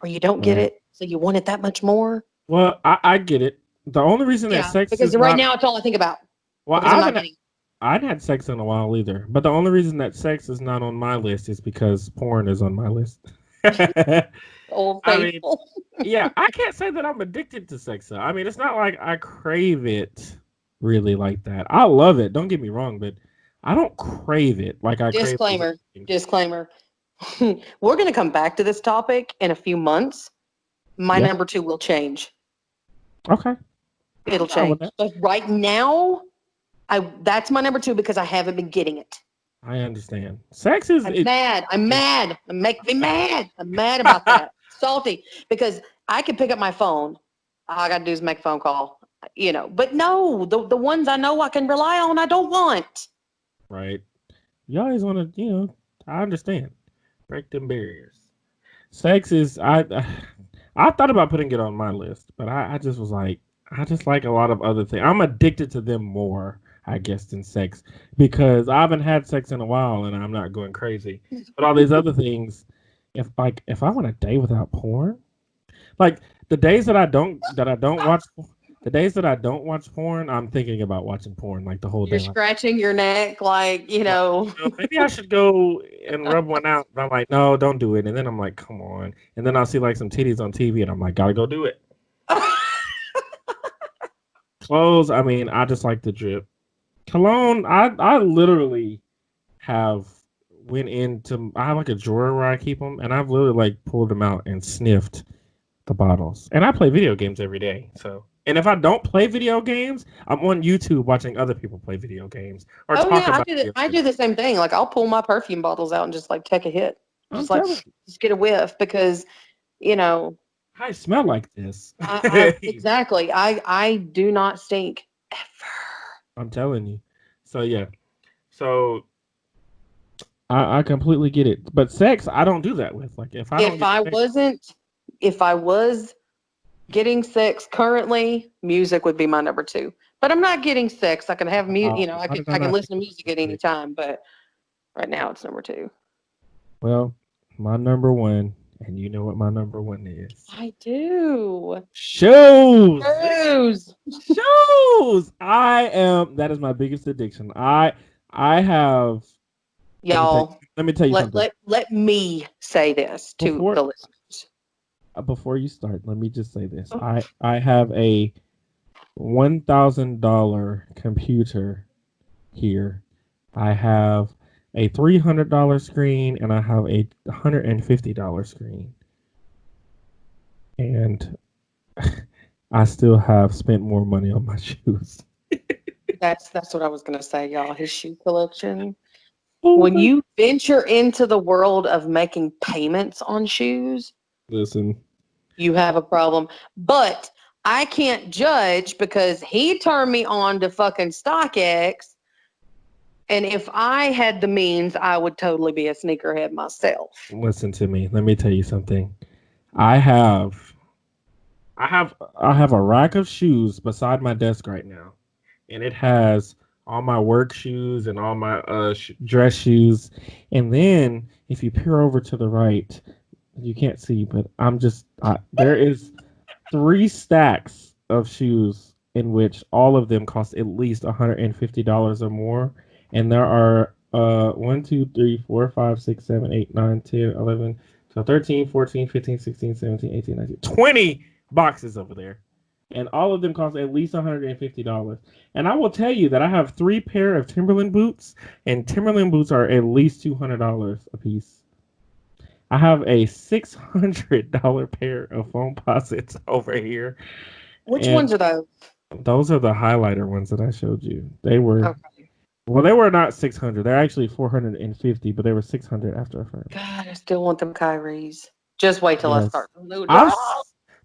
or you don't get it, so you want it that much more. Well, I get it. The only reason that sex because is right now it's all I think about. Well, I hadn't had sex in a while either. But the only reason that sex is not on my list is because porn is on my list. Old faithful. Yeah, I can't say that I'm addicted to sex though. I mean, it's not like I crave it really like that. I love it. Don't get me wrong, but I don't crave it like I Disclaimer. We're going to come back to this topic in a few months. My number 2 will change. Okay. It'll change. But right now, that's my number 2 because I haven't been getting it. I understand. Sex is... mad. I'm mad. Make me mad. I'm mad about that. Salty. Because I can pick up my phone. All I got to do is make a phone call. But no, the ones I know I can rely on, I don't want. Right. You always want to, I understand. Break them barriers. Sex is, I thought about putting it on my list, but I just was like, I just like a lot of other things. I'm addicted to them more, I guess, than sex, because I haven't had sex in a while and I'm not going crazy. But all these other things, if I want a day without porn, like the days that I don't watch. The days that I don't watch porn, I'm thinking about watching porn like the whole day. You're scratching your neck like, Maybe I should go and rub one out. But I'm like, no, don't do it. And then I'm like, come on. And then I'll see like some titties on TV and I'm like, gotta go do it. Clothes, I mean, I just like the drip. Cologne, I literally have I have like a drawer where I keep them, and I've literally like pulled them out and sniffed the bottles. And I play video games every day, so. And if I don't play video games, I'm on YouTube watching other people play video games or Oh talk yeah, about video I games. do the same thing. Like I'll pull my perfume bottles out and just like take a hit, I'm just like telling you, just get a whiff because you know I smell like this. I exactly I do not stink ever. I'm telling you. So yeah. So I completely get it. But sex, I don't do that with. Like if I don't If get I sex, wasn't, if I was getting sex currently, music would be my number two. But I'm not getting sex. I can have why did I I can not listen think to of music at any music? time. But right now, it's number two. Well, my number one, and you know what my number one is. I do. Shows. Cruise. Shows. That is my biggest addiction. I have Y'all, let me tell you something. let me say this to Before the listeners. before you start, let me just say this. Oh, I have a $1,000 computer here. I have a $300 screen and I have a $150 screen. And I still have spent more money on my shoes. that's what I was gonna say, y'all. His shoe collection. Oh When my you venture into the world of making payments on shoes, Listen, you have a problem. But I can't judge because he turned me on to fucking StockX. And if I had the means, I would totally be a sneakerhead myself. listen to me. Let me tell you something. I have I have a rack of shoes beside my desk right now, and it has all my work shoes and all my dress shoes. And then if you peer over to the right, you can't see, but there is three stacks of shoes in which all of them cost at least $150 or more. And there are 1, 2, 3, 4, 5, 6, 7, 8, 9, 10, 11, 12, 13, 14, 15, 16, 17, 18, 19, 20 boxes over there. And all of them cost at least $150. And I will tell you that I have 3 pair of Timberland boots, and Timberland boots are at least $200 a piece. I have a $600 pair of foam posits over here, Which and ones are those? those are the highlighter ones that I showed you. Okay. They were not 600. They're actually 450, but they were 600 after a firm. God, I still want them Kyries. Just wait till I Yes, start. No, I've.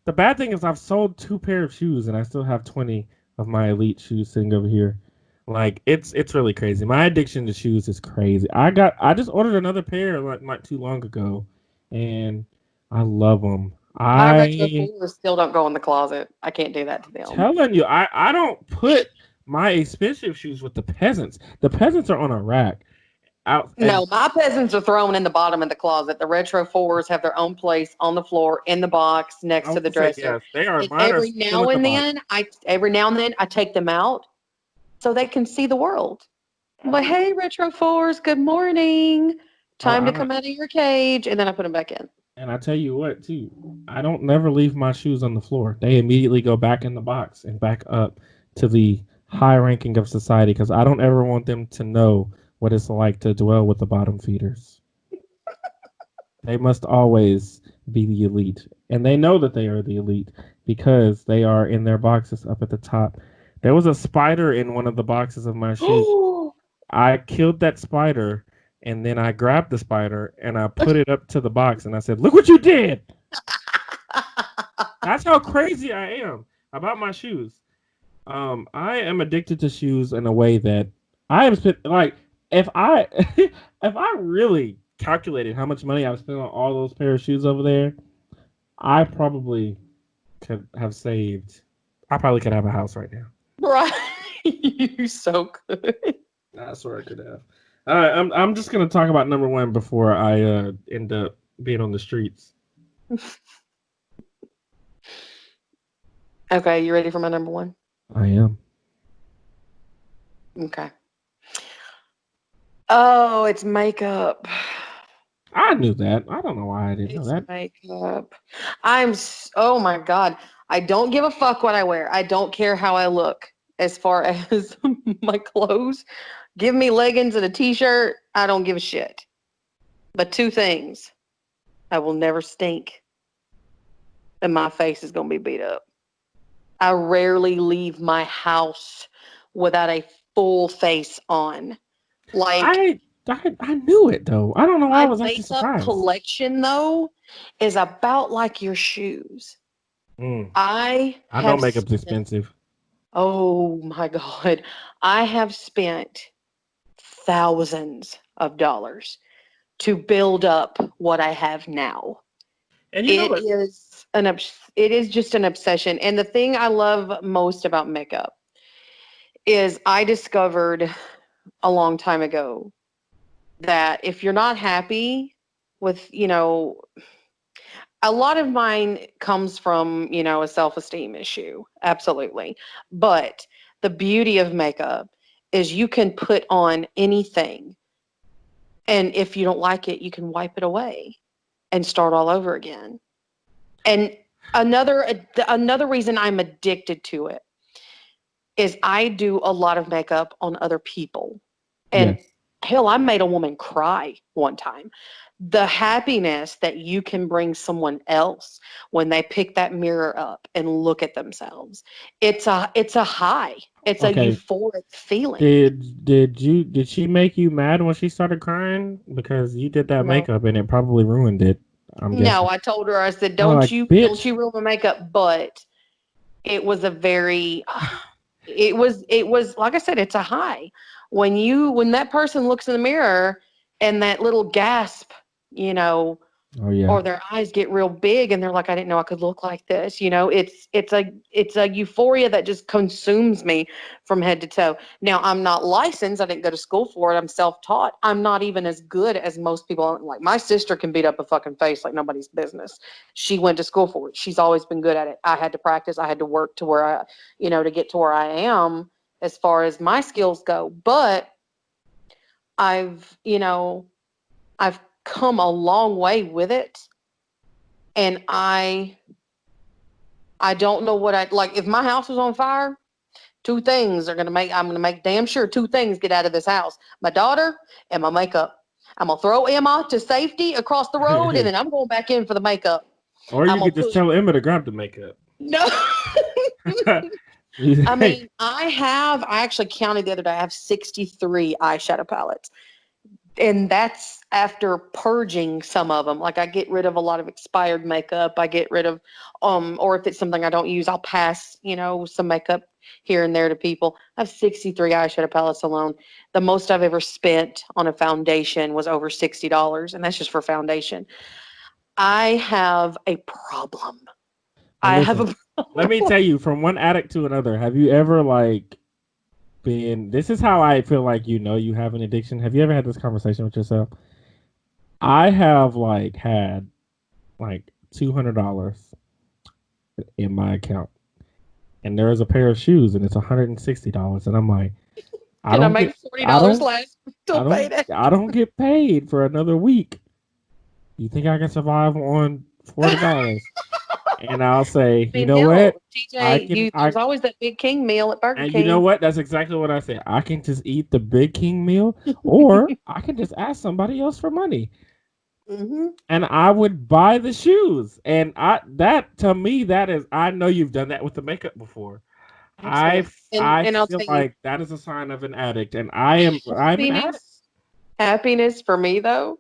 The bad thing is I've sold 2 pair of shoes, and I still have 20 of my elite shoes sitting over here. Like it's really crazy. My addiction to shoes is crazy. I just ordered another pair like not too long ago, and I love them. My retro I fours still don't go in the closet. I can't do that to them. telling you, I don't put my expensive shoes with the peasants. The peasants are on a rack out, and No, my peasants are thrown in the bottom of the closet. The retro fours have their own place on the floor in the box I next to would the say dresser. yes, they are. And Mine are still in the box. every now and then I take them out so they can see the world. I'm like, hey, retro fours, good morning. Oh, Time to come out of your cage, and then I put them back in. and I tell you what, too, I don't never leave my shoes on the floor. They immediately go back in the box and back up to the high ranking of society because I don't ever want them to know what it's like to dwell with the bottom feeders. They must always be the elite. And they know that they are the elite because they are in their boxes up at the top. There was a spider in one of the boxes of my shoes. I killed that spider and then I grabbed the spider and I put it up to the box and I said, "Look what you did." That's how crazy I am about my shoes. I am addicted to shoes in a way that I have spent like if I if I really calculated how much money I've spent on all those pair of shoes over there, I probably could have saved. I probably could have a house right now. Right. You so good. I swear I could have. All right, I'm just gonna talk about number one before I end up being on the streets. Okay, you ready for my number one? I am. Okay. Oh, it's makeup. I knew that. I don't know why I didn't know It's that. makeup. Oh my God. I don't give a fuck what I wear. I don't care how I look. as far as my clothes. Give me leggings and a t-shirt, I don't give a shit. But two things: I will never stink, and my face is gonna be beat up. I rarely leave my house without a full face on. Like, I knew it though. I don't know why I my was actually makeup surprised. collection, though, is about like your shoes. Mm, I I know have makeup's spent, expensive. oh my God, I have spent thousands of dollars to build up what I have now. And you know It what? is it is just an obsession. And the thing I love most about makeup is I discovered a long time ago that if you're not happy with, a lot of mine comes from, a self-esteem issue. Absolutely. But the beauty of makeup is you can put on anything, and if you don't like it, you can wipe it away and start all over again. And another reason I'm addicted to it is I do a lot of makeup on other people. And Yes. hell, I made a woman cry one time. The happiness that you can bring someone else when they pick that mirror up and look at themselves. It's a high. It's a Okay. euphoric feeling. Did she make you mad when she started crying because you did that No. makeup and it probably ruined it? I'm No, guessing. I told her, I said, I'm don't like, you bitch. ruin my makeup, but it was a very it was like I said, it's a high. When that person looks in the mirror and that little gasp, you know, Oh yeah. or their eyes get real big and they're like, I didn't know I could look like this. It's a euphoria that just consumes me from head to toe. Now, I'm not licensed. I didn't go to school for it. I'm self-taught. I'm not even as good as most people. Like, my sister can beat up a fucking face like nobody's business. She went to school for it. She's always been good at it. I had to practice. I had to work to where to get to where I am as far as my skills go. But I've, I've come a long way with it, and I don't know what I like. If my house was on fire, two things are gonna make I'm gonna make damn sure two things get out of this house: my daughter and my makeup. I'm gonna throw Emma to safety across the road, and then I'm going back in for the makeup. Or I'm you gonna could just put tell Emma to grab the makeup. no. I Hey, mean, I actually counted the other day. I have 63 eyeshadow palettes, and that's after purging some of them. Like, I get rid of a lot of expired makeup. I get rid of or if it's something I don't use, I'll pass, some makeup here and there to people. I have 63 eyeshadow palettes alone. The most I've ever spent on a foundation was over $60, and that's just for foundation. I have a problem. well, I have listen. a Let me problem. tell you, from one addict to another, have you ever like been? This is how I feel like you have an addiction. Have you ever had this conversation with yourself? I have like had like $200 in my account, and there is a pair of shoes, and it's $160, and I'm like, I Can I don't make get, I $40 don't, last till payday? I don't get paid for another week. You think I can survive on $40? And I'll say, I you mean, know what? hell, I TJ, can, there's always that Big King meal at Burger and you know King. what? That's exactly what I said. I can just eat the Big King meal, or I can just ask somebody else for money, Hmm. and I would buy the shoes. And that to me, that is, I know you've done that with the makeup before. Absolutely. And I I'll feel tell you, like that is a sign of an addict, and I'm an addict. happiness, happiness for me though,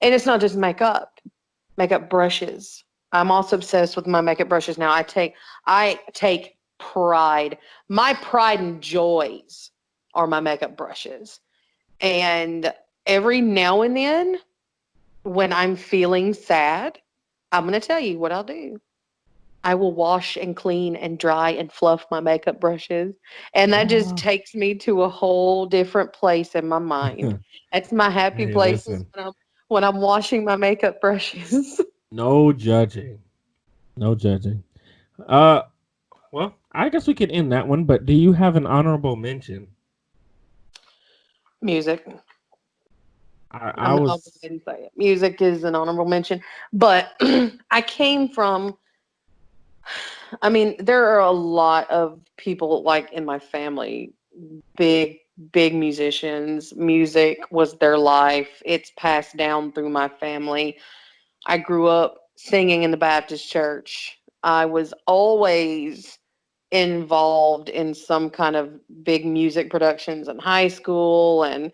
and it's not just makeup brushes. I'm also obsessed with my makeup brushes now. I take pride. My pride and joys are my makeup brushes. And every now and then, when I'm feeling sad, I'm going to tell you what I'll do. I will wash and clean and dry and fluff my makeup brushes. And that just Ah. takes me to a whole different place in my mind. That's my happy Hey, places listen, when I'm washing my makeup brushes. no judging, no judging. Uh, well, I guess we could end that one. But do you have an honorable mention? Music. I I'll go was ahead and say it. Music is an honorable mention. But I came from I mean, there are a lot of people like in my family, big, big musicians. Music was their life. It's passed down through my family. I grew up singing in the Baptist church. I was always involved in some kind of big music productions in high school and,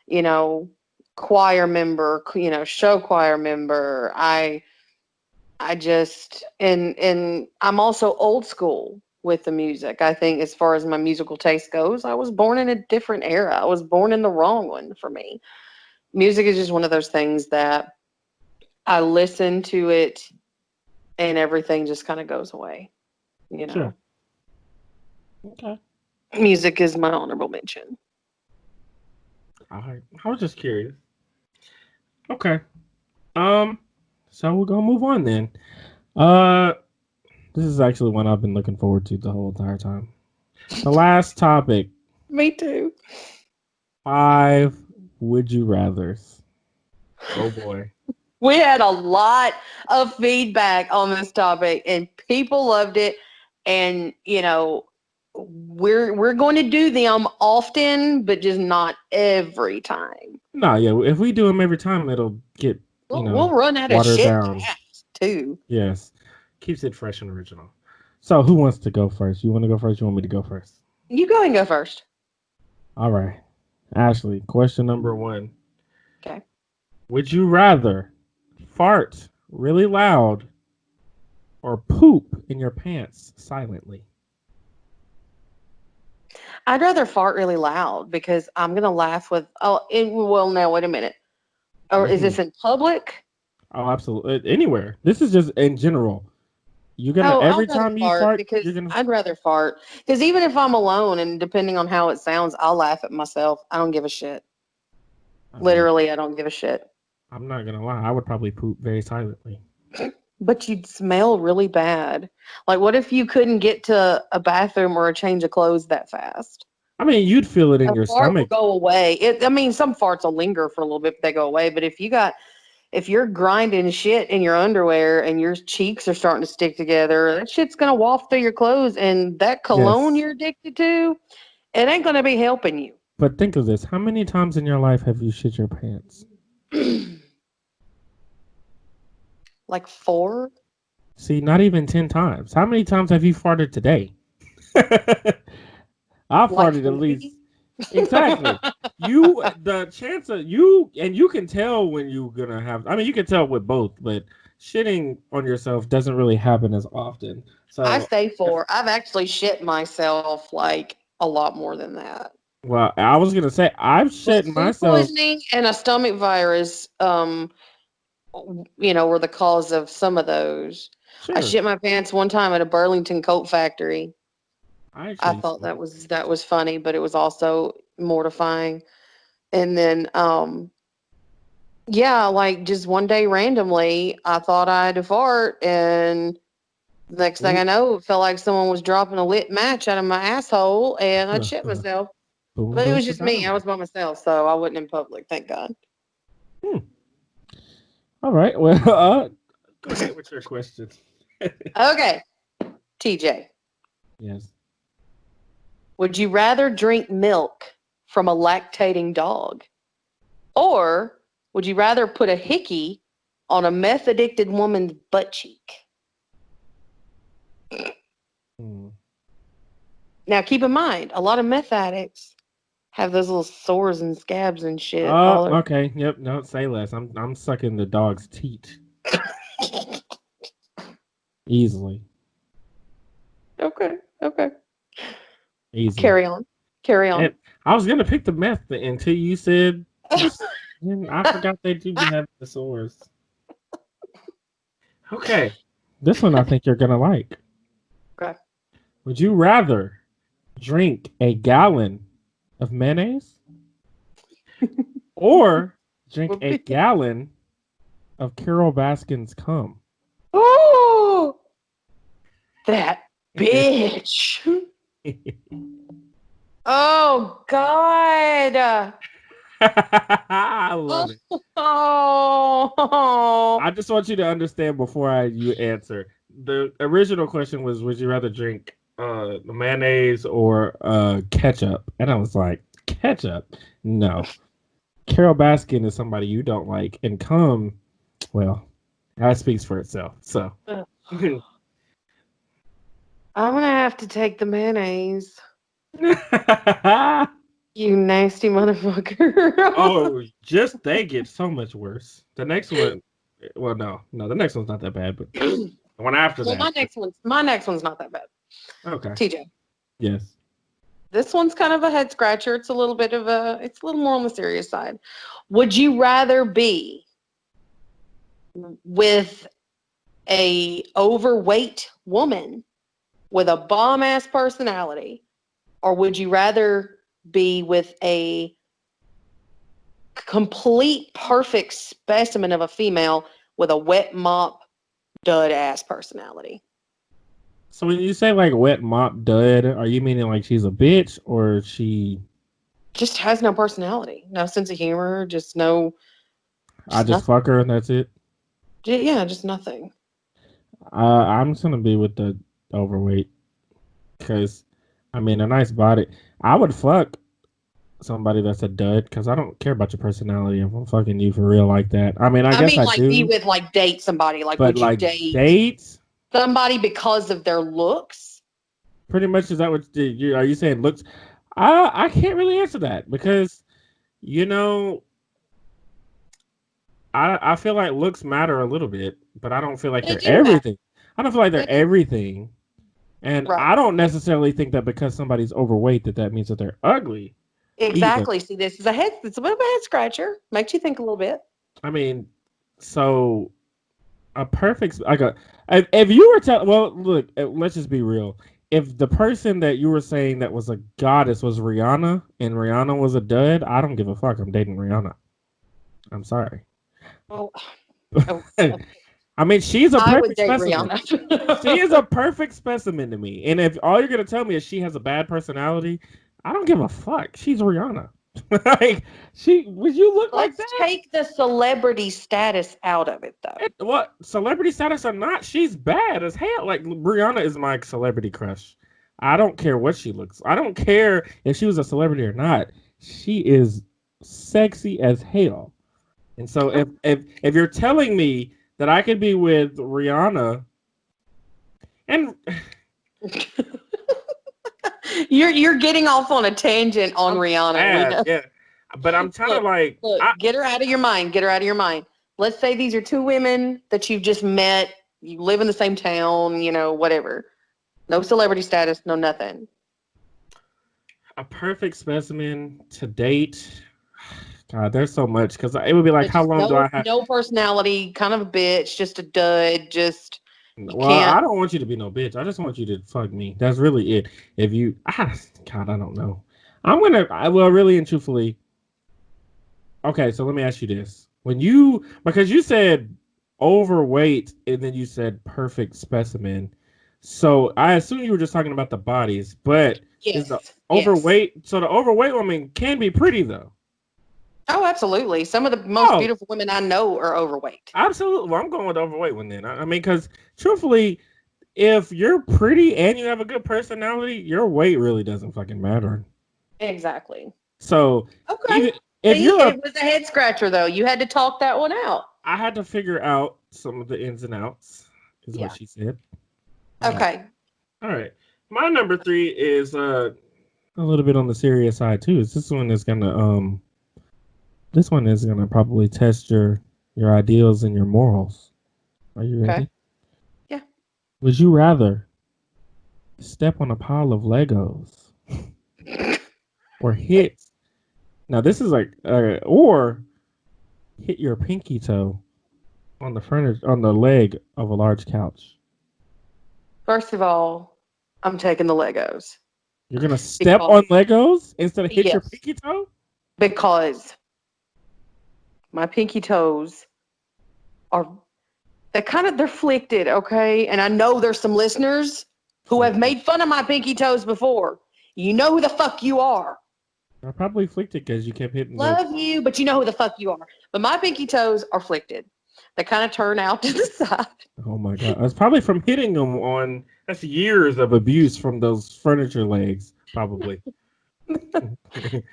you know, choir member, show choir member. I just and I'm also old school with the music. I think as far as my musical taste goes, I was born in a different era. I was born in the wrong one for me. Music is just one of those things that I listen to it and everything just kind of goes away, you Sure. know. Okay. Music is my honorable mention. All right. I was just curious. Okay. Um. So we're gonna move on then. Uh. This is actually one I've been looking forward to the whole entire time. The last topic: Me too. 5 would you rather's. Oh boy. We had a lot of feedback on this topic and people loved it. And, we're going to do them often, but just not every time. No, yeah. If we do them every time, it'll get We'll run out of watered shit down. fast too. Yes. Keeps it fresh and original. So who wants to go first? You want to go first? You want me to go first? You go and go first. All right. Ashley, question number 1. Okay. Would you rather fart really loud or poop in your pants silently? I'd rather fart really loud because I'm going to laugh with, now, wait a minute. Or is this in public? Oh, absolutely. Anywhere. This is just in general. You're gonna Oh, every I'd rather time you fart fart, because you're gonna. I'd rather fart because even if I'm alone and depending on how it sounds, I'll laugh at myself. I don't give a shit. I mean, Literally, I don't give a shit. I'm not gonna lie. I would probably poop very silently. But you'd smell really bad. Like, what if you couldn't get to a bathroom or a change of clothes that fast? I mean, you'd feel it in A your fart will stomach. go away. Some farts will linger for a little bit, but they go away. But if you're grinding shit in your underwear and your cheeks are starting to stick together, that shit's gonna waft through your clothes, and that cologne Yes. you're addicted to, it ain't gonna be helping you. But think of this. How many times in your life have you shit your pants? Like 4? See, not even 10 times. How many times have you farted today? I Like farted at least. 40? Exactly. The chance of you, and you can tell when you're gonna have. I mean, you can tell with both, but shitting on yourself doesn't really happen as often. I So, say 4. I've actually shit myself like a lot more than that. well, I was gonna say I've Well, shit food myself. poisoning and a stomach virus, were the cause of some of those. I Sure, shit my pants one time at a Burlington coat factory. I I actually used thought to. that was funny, but it was also mortifying. And then, yeah, like just one day randomly, I thought I had to fart, and the next thing I Boom, know, it felt like someone was dropping a lit match out of my asshole, and I huh, shit huh. myself. Boom But it goes was the just me. I dynamite. was by myself, so I wasn't in public. Thank God. Hmm. All right. Well, go ahead with your question. Okay, TJ, Yes. would you rather drink milk from a lactating dog, or would you rather put a hickey on a meth addicted woman's butt cheek? Hmm. Now, keep in mind, a lot of meth addicts have those little sores and scabs and shit all over. Okay. Yep. No, say less. I'm sucking the dog's teat easily. Okay, okay. Easily. Carry on. Carry on. And I was gonna pick the meth until you said and I forgot they do be having the sores. Okay. This one I think you're gonna like. Okay. Would you rather drink a gallon of mayonnaise or drink Would a be- gallon of Carol Baskin's cum? Oh, that bitch. Oh, God. I love it. Oh. I just want you to understand before you answer. the original question was, would you rather drink mayonnaise or ketchup? And I was like, ketchup? No. Carol Baskin is somebody you don't like, and well, that speaks for itself. So, Ugh. I'm gonna have to take the mayonnaise. You nasty motherfucker. oh, just they get so much worse. The next one, well, no, the next one's not that bad, but the one after Well, that. my next one's not that bad. Okay. TJ, Yes. this one's kind of a head scratcher. It's a little more on the serious side. Would you rather be with a overweight woman with a bomb ass personality, or would you rather be with a complete perfect specimen of a female with a wet mop dud ass personality? So when you say like wet mop dud, are you meaning like she's a bitch or she Just has no personality, no sense of humor, just no. I just nothing. fuck her and that's it? Yeah, just nothing. I'm just gonna be with the overweight because I mean a nice body. I would fuck somebody that's a dud because I don't care about your personality if I'm fucking you for real like that. I mean, I guess I Like be do, with like date somebody. Like, but would you like date dates, somebody because of their looks? pretty much is that what you are you saying? Looks, I can't really answer that because you know I feel like looks matter a little bit, but I don't feel like They they're do matter. everything. I don't feel like they're They do. everything, and Right. I don't necessarily think that because somebody's overweight that means that they're ugly. Either. Exactly. See, this is it's a bit of a head scratcher. Makes you think a little bit. I mean, so a perfect like a if you were telling well look let's just be real. If the person that you were saying that was a goddess was Rihanna and Rihanna was a dud, I don't give a fuck. I'm dating Rihanna. I'm sorry. Well, oh, I mean, she's a I would perfect date specimen. Rihanna. She is a perfect specimen to me. And if all you're gonna tell me is she has a bad personality, I don't give a fuck. She's Rihanna. like would you look like Let's that? take the celebrity status out of it, though. What celebrity status or not, she's bad as hell. Like Rihanna is my celebrity crush. I don't care what she looks. I don't care if she was a celebrity or not. She is sexy as hell. And so if you're telling me that I could be with Rihanna and You're getting off on a tangent on Rihanna. bad, yeah. But I'm trying to like Look, get her out of your mind. Get her out of your mind. Let's say these are two women that you've just met. You live in the same town, whatever. No celebrity status, no nothing. a perfect specimen to date. God, there's so much because it would be like, But how just long do I have? no personality, kind of a bitch, just a dud, just Well, can't. I don't want you to be no bitch. I just want you to fuck me. That's really it. If you, God, I don't know. Well, really and truthfully. Okay, so let me ask you this: because you said overweight and then you said perfect specimen, so I assume you were just talking about the bodies. But is the Yes. overweight? So the overweight woman can be pretty though. Oh, absolutely. Some of the most Oh, beautiful women I know are overweight. absolutely. Well, I'm going with the overweight one then. I mean, because truthfully, if you're pretty and you have a good personality, your weight really doesn't fucking matter. Exactly. So Okay. even if See, you're it was a head scratcher though. You had to talk that one out. I had to figure out some of the ins and outs, is Yeah. what she said. Okay. All right. My number 3 is a little bit on the serious side too. This one is gonna probably test your ideals and your morals. Are you ready? Okay. Yeah. Would you rather step on a pile of Legos or hit? Now this is like or hit your pinky toe on the leg of a large couch. First of all, I'm taking the Legos. You're gonna step on Legos instead of hit your Yes. pinky toe? Because my pinky toes are they're flicted, okay? And I know there's some listeners who have made fun of my pinky toes before. You know who the fuck you are. I probably flicked it because you kept hitting Love you, but you know who the fuck you are. But my pinky toes are flicted. They kind of turn out to the side. Oh my god! It's probably from hitting them on. That's years of abuse from those furniture legs, probably.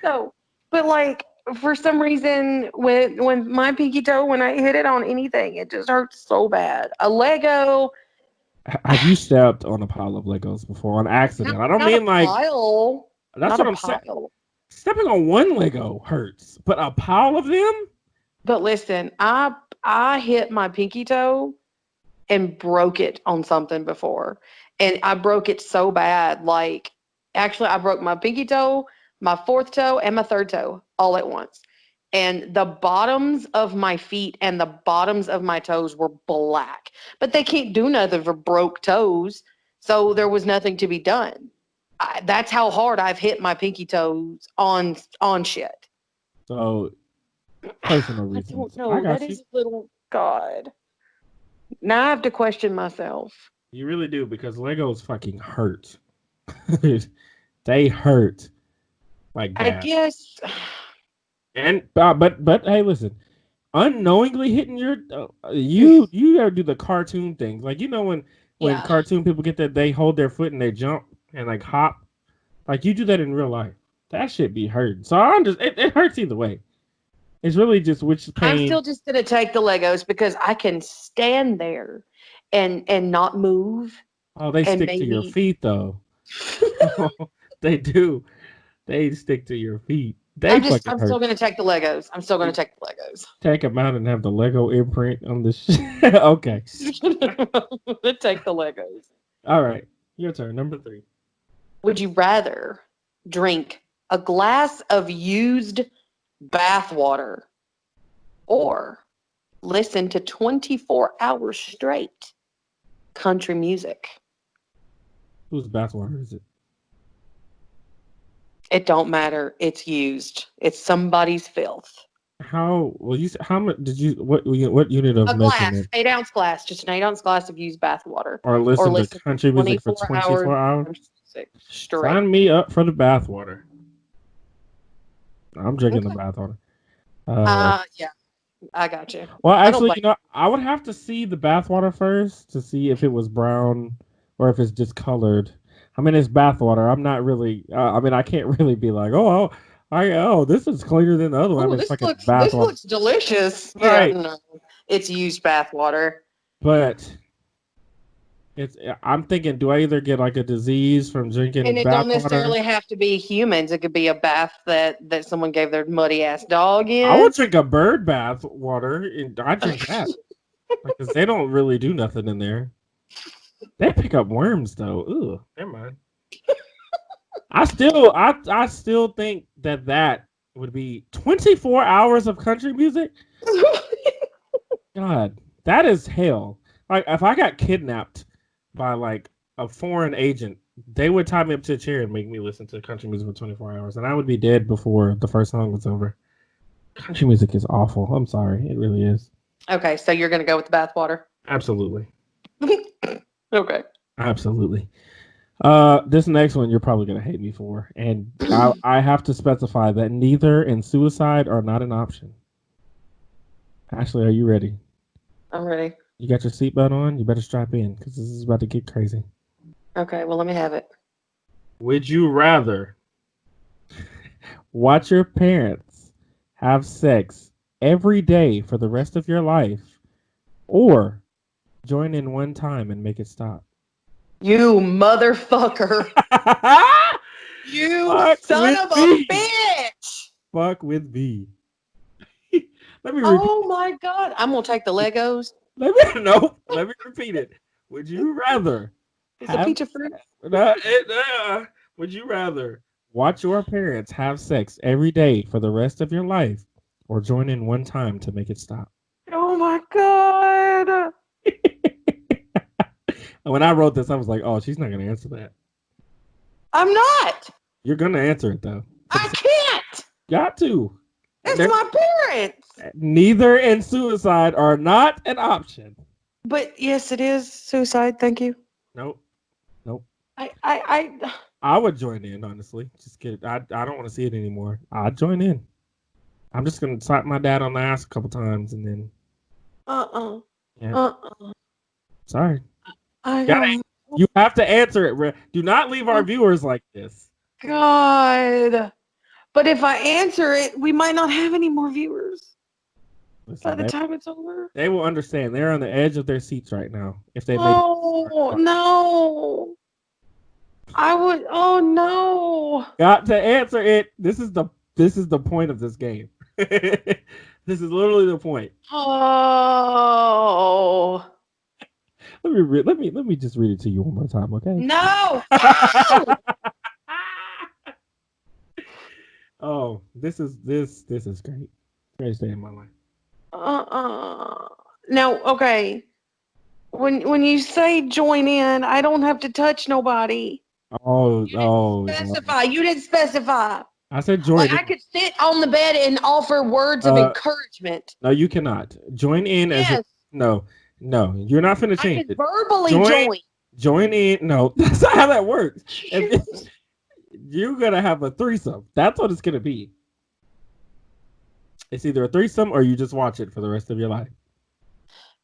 So, but like for some reason, when my pinky toe, when I hit it on anything, it just hurts so bad. A Lego. Have you stepped on a pile of Legos before on accident? I don't Not a mean like. pile. That's Not what a I'm saying. pile. Stepping on one Lego hurts, but a pile of them? But listen, I hit my pinky toe and broke it on something before. And I broke it so bad. Like, actually, I broke my pinky toe, my fourth toe, and my third toe all at once. And the bottoms of my feet and the bottoms of my toes were black. But they can't do nothing for broke toes. So there was nothing to be done. That's how hard I've hit my pinky toes on shit. So personal I don't reasons. I know. That got you. is a little God. Now I have to question myself. You really do because Legos fucking hurt. They hurt like I bad. guess And but hey, listen. Unknowingly hitting your you gotta do the cartoon things. Like when yeah. cartoon people get that they hold their foot and they jump and like hop. Like you do that in real life. That shit be hurting. So it hurts either way. It's really just which I'm pain. still just gonna take the Legos because I can stand there and not move Oh, they and stick to your maybe feet though. They do. They stick to your feet. They fucking I'm still hurt. gonna take the Legos. I'm still gonna take the Legos. Take them out and have the Lego imprint on the shit. Okay. Take the Legos. All right. Your turn. Number 3. Would you rather drink a glass of used bath water or listen to 24 hours straight country music? Whose bathwater is it? It don't matter. It's used. It's somebody's filth. How well you how much did you what unit of A glass, measurement 8 ounce glass, just an 8 ounce glass of used bath water. or Or listen to listen to country music for 24 hours 24 hours? of music straight. Sign me up for the bathwater. I'm drinking the Okay. bathwater. Yeah, I got you. Well, I don't actually, blame I would have to see the bathwater first to see if it was brown or if it's discolored. I mean, it's bathwater. I'm not really. I mean, I can't really be like, this is cleaner than the other one. I Oh, mean, it's fucking this bathwater, looks delicious. Yeah, right? no. It's used bath water. But it's. I'm thinking, do I either get like a disease from drinking And it don't bathwater? necessarily have to be humans. It could be a bath that someone gave their muddy ass dog I in. would drink a bird bath water. And I drink that because they don't really do nothing in there. They pick up worms though. Ooh, never mind. I still think that would be 24 hours of country music. God, that is hell. Like if I got kidnapped by like a foreign agent, they would tie me up to a chair and make me listen to country music for 24 hours, and I would be dead before the first song was over. Country music is awful. I'm sorry, it really is. Okay, so you're gonna go with the bath water. Absolutely, Okay. absolutely. This next one you're probably gonna hate me for, and I have to specify that neither and suicide are not an option. Ashley, are you ready? I'm ready. You got your seatbelt on? You better strap in because this is about to get crazy. Okay, well let me have it. Would you rather watch your parents have sex every day for the rest of your life, or join in one time and make it stop? You motherfucker. You Fuck son with of a me. bitch. Fuck with me. Let me repeat. Oh my god. I'm gonna take the Legos. Let me repeat it. Would you rather It's a have peach of fruit. would you rather watch your parents have sex every day for the rest of your life or join in one time to make it stop? Oh my god. When I wrote this, I was like, oh, she's not going to answer that. I'm not. You're going to answer it, though. I can't. Got to. It's my parents. Neither and suicide are not an option. But yes, it is suicide. Thank you. Nope. I would join in, honestly. Just get it. I don't want to see it anymore. I'd join in. I'm just going to slap my dad on the ass a couple times and then. Uh-uh. Yeah. Uh-uh. Sorry. I Gotta, don't. you have to answer it. Do not leave our viewers like this. God. But if I answer it, we might not have any more viewers by Listen, the time it's over. they will understand. They're on the edge of their seats right now. If they make Oh, no. I would. Oh, no. got to answer it. This is the point of this game. This is literally the point. Oh. Let me just read it to you one more time, okay? No. Oh, this is great. Greatest day of my life. Now, okay. When you say join in, I don't have to touch nobody. Specify. You didn't specify. I said join. Like I could sit on the bed and offer words of encouragement. No, you cannot. Join in as no. You're not finna change it. Verbally join. Join in. No, that's not how that works. You're gonna have a threesome. That's what it's gonna be. It's either a threesome or you just watch it for the rest of your life.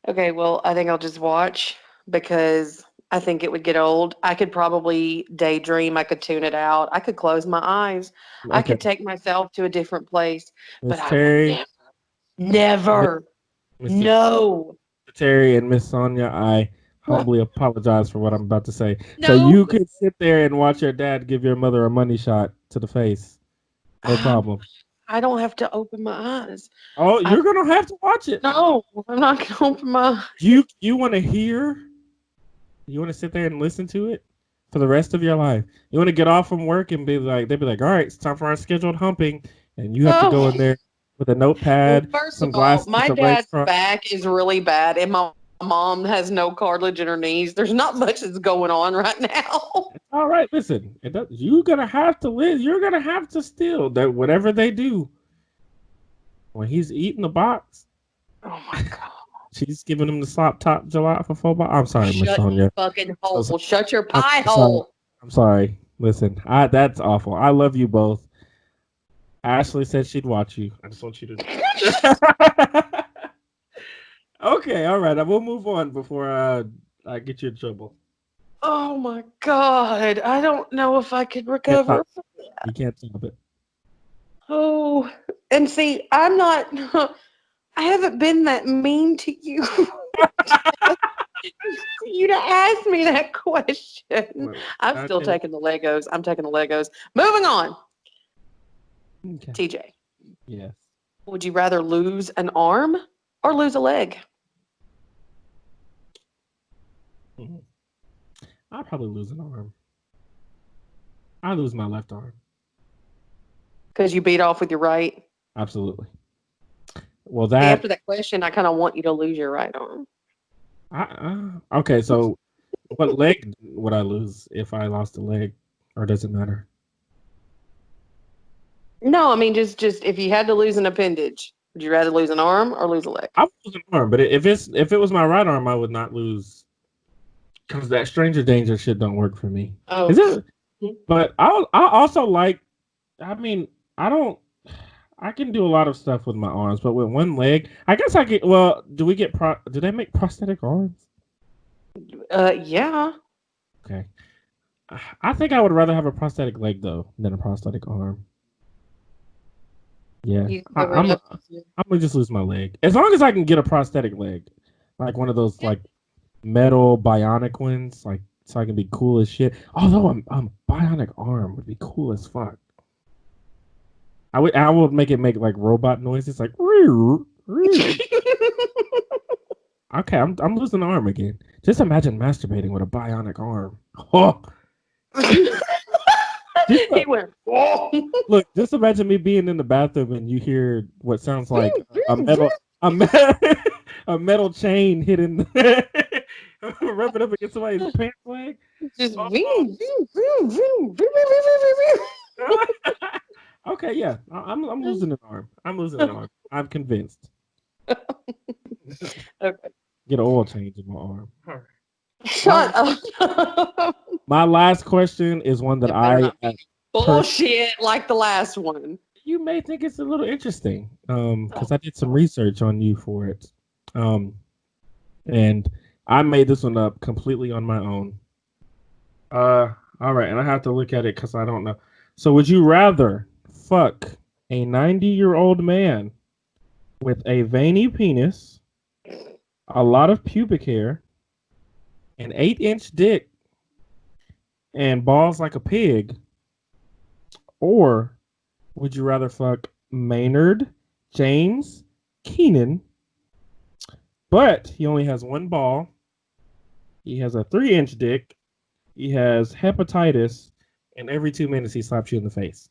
Okay, well, I think I'll just watch because I think it would get old. I could probably daydream. I could tune it out. I could close my eyes. Okay. I could take myself to a different place. Miss But Terry, I would never. No. Terry and Miss Sonia, I humbly apologize for what I'm about to say. No. So you could sit there and watch your dad give your mother a money shot to the face. No problem. I don't have to open my eyes. Oh, you're gonna have to watch it. No, I'm not gonna open my eyes. You want to hear? You want to sit there and listen to it for the rest of your life? You want to get off from work and they'd be like, all right, it's time for our scheduled humping, and you have to go in there with a notepad, some glasses. My dad's back is really bad, and my mom has no cartilage in her knees. There's not much that's going on right now. All right, listen. You're gonna have to live. You're gonna have to steal that whatever they do. When he's eating the box, oh my god, she's giving him the slop top gelato for $4. I'm sorry, Miss Sonia. Fucking hole. Shut your pie hole. I'm sorry. Listen, that's awful. I love you both. Ashley said she'd watch you. I just want you to. Okay, all right. I will move on before I get you in trouble. Oh my god, I don't know if I could recover. You can't stop it. Oh, and see, I'm not. I haven't been that mean to you. You to ask me that question. Well, I'm still taking the Legos. I'm taking the Legos. Moving on. Okay. TJ. Yes. Would you rather lose an arm or lose a leg? Mm-hmm. I'll probably lose an arm. I lose my left arm. Because you beat off with your right? Absolutely. Well, after that question, I kind of want you to lose your right arm. Okay, so what leg would I lose if I lost a leg, or does it matter? No, I mean just if you had to lose an appendage, would you rather lose an arm or lose a leg? I would lose an arm, but if it was my right arm, I would not lose, because that stranger danger shit don't work for me. Oh, is it? But I also like. I mean, I can do a lot of stuff with my arms, but with one leg, I guess I get. Well, do they make prosthetic arms? Yeah. Okay. I think I would rather have a prosthetic leg though than a prosthetic arm. Yeah, I'm gonna just lose my leg as long as I can get a prosthetic leg, like one of those like metal bionic ones, like so I can be cool as shit. Although a bionic arm would be cool as fuck. I would make like robot noises, like. Okay, I'm losing an arm again. Just imagine masturbating with a bionic arm. Oh. Look, just imagine me being in the bathroom and you hear what sounds like a metal chain hitting, rubbing up against somebody's pants leg. Just okay, yeah, I'm losing an arm. I'm convinced. Okay. Get an oil change in my arm. Shut up. My last question is one that I bullshit like the last one. You may think it's a little interesting, because I did some research on you for it. And I made this one up completely on my own. All right, and I have to look at it because I don't know. So, would you rather fuck a 90-year-old man with a veiny penis, a lot of pubic hair, an 8-inch dick, and balls like a pig, or would you rather fuck Maynard James Keenan, but he only has one ball, he has a 3-inch dick, he has hepatitis, and every 2 minutes he slaps you in the face?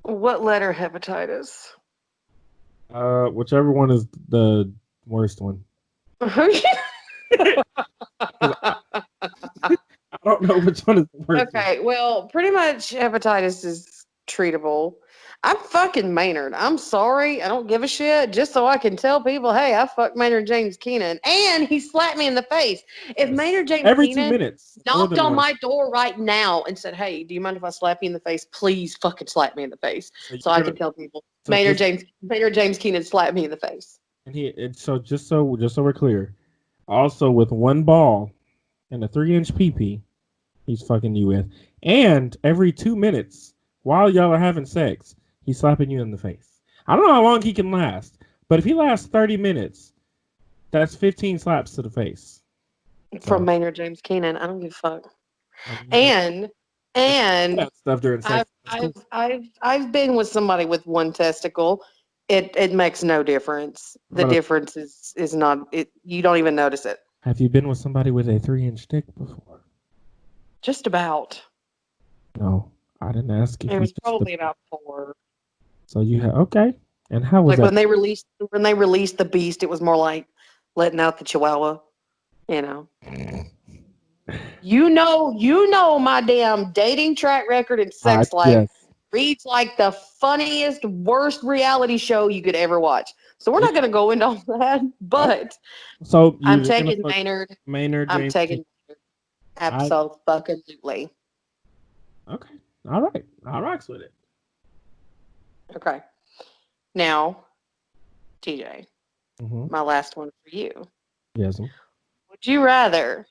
What letter hepatitis? Whichever one is the worst one. I don't know which one is the worst. Okay, well, pretty much hepatitis is treatable. I'm fucking Maynard. I'm sorry. I don't give a shit. Just so I can tell people, hey, I fucked Maynard James Keenan. And he slapped me in the face. If Maynard James Every 2 Keenan minutes. knocked on my door right now and said, hey, do you mind if I slap you in the face? Please fucking slap me in the face. So I can tell people Maynard James Keenan slapped me in the face. And so just so we're clear, also with one ball and a 3-inch PP, he's fucking you with. And every 2 minutes, while y'all are having sex, he's slapping you in the face. I don't know how long he can last, but if he lasts 30 minutes, that's 15 slaps to the face. From Maynard James Keenan. I don't give a fuck. And that stuff during sex. I've been with somebody with one testicle. It makes no difference. The difference is not it. You don't even notice it. Have you been with somebody with a 3-inch dick before? Just about. No, I didn't ask if it was probably about 4. So you have okay. And how was like that? when they released the beast? It was more like letting out the chihuahua. You know. You know my damn dating track record and sex life. Yes. Reads like the funniest, worst reality show you could ever watch. So we're not going to go into all that, but so I'm taking Maynard. I'm taking Maynard. Absolutely. Okay. All right. I rocks with it. Okay. Now, TJ, my last one for you. Yes. Would you rather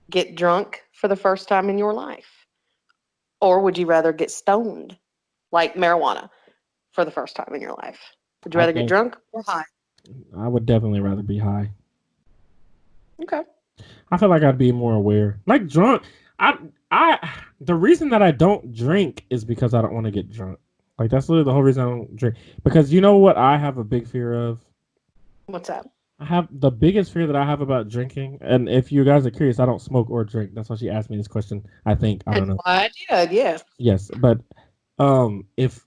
get drunk for the first time in your life? Or would you rather get stoned, like marijuana, for the first time in your life? Would you rather get drunk or high? I would definitely rather be high. Okay. I feel like I'd be more aware. Like drunk, the reason that I don't drink is because I don't want to get drunk. Like that's literally the whole reason I don't drink. Because you know what I have a big fear of? What's that? I have the biggest fear that I have about drinking, and if you guys are curious, I don't smoke or drink. That's why she asked me this question. I think I don't know. I did, yeah. Yes, but if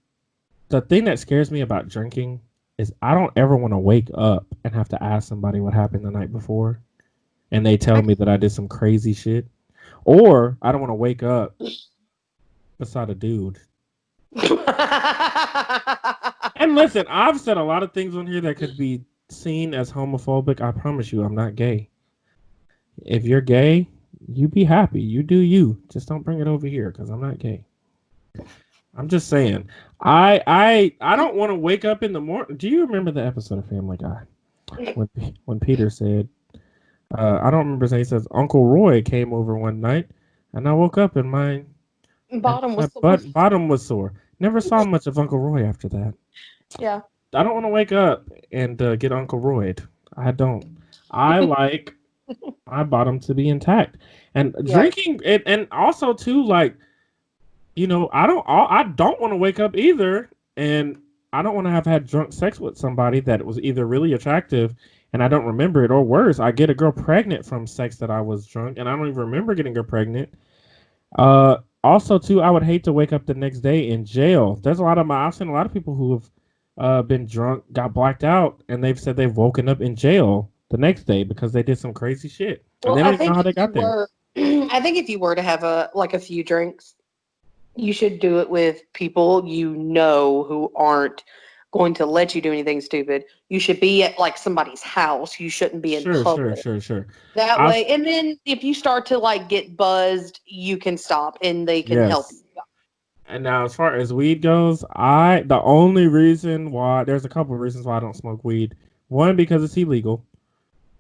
the thing that scares me about drinking is I don't ever want to wake up and have to ask somebody what happened the night before, and they tell me that I did some crazy shit, or I don't want to wake up beside a dude. And listen, I've said a lot of things on here that could be seen as homophobic. I promise you, I'm not gay. If you're gay, you be happy. You do you. Just don't bring it over here because I'm not gay. I'm just saying. I don't want to wake up in the morning. Do you remember the episode of Family Guy when Peter said, I don't remember saying, he says, Uncle Roy came over one night and I woke up and my bottom was sore. Never saw much of Uncle Roy after that. Yeah. I don't want to wake up and get Uncle Royed. I don't. I like my bottom to be intact. And drinking, and also too, like, you know, I don't want to wake up either, and I don't want to have had drunk sex with somebody that was either really attractive and I don't remember it, or worse, I get a girl pregnant from sex that I was drunk and I don't even remember getting her pregnant. Also too, I would hate to wake up the next day in jail. I've seen a lot of people who have been drunk, got blacked out, and they've said they've woken up in jail the next day because they did some crazy shit. And they don't even know how they got there. I think if you were to have a few drinks, you should do it with people you know who aren't going to let you do anything stupid. You should be at like somebody's house. You shouldn't be in public. Sure. That way, and then if you start to like get buzzed, you can stop and they can help you. And now, as far as weed goes, the only reason why there's a couple of reasons why I don't smoke weed. One, because it's illegal,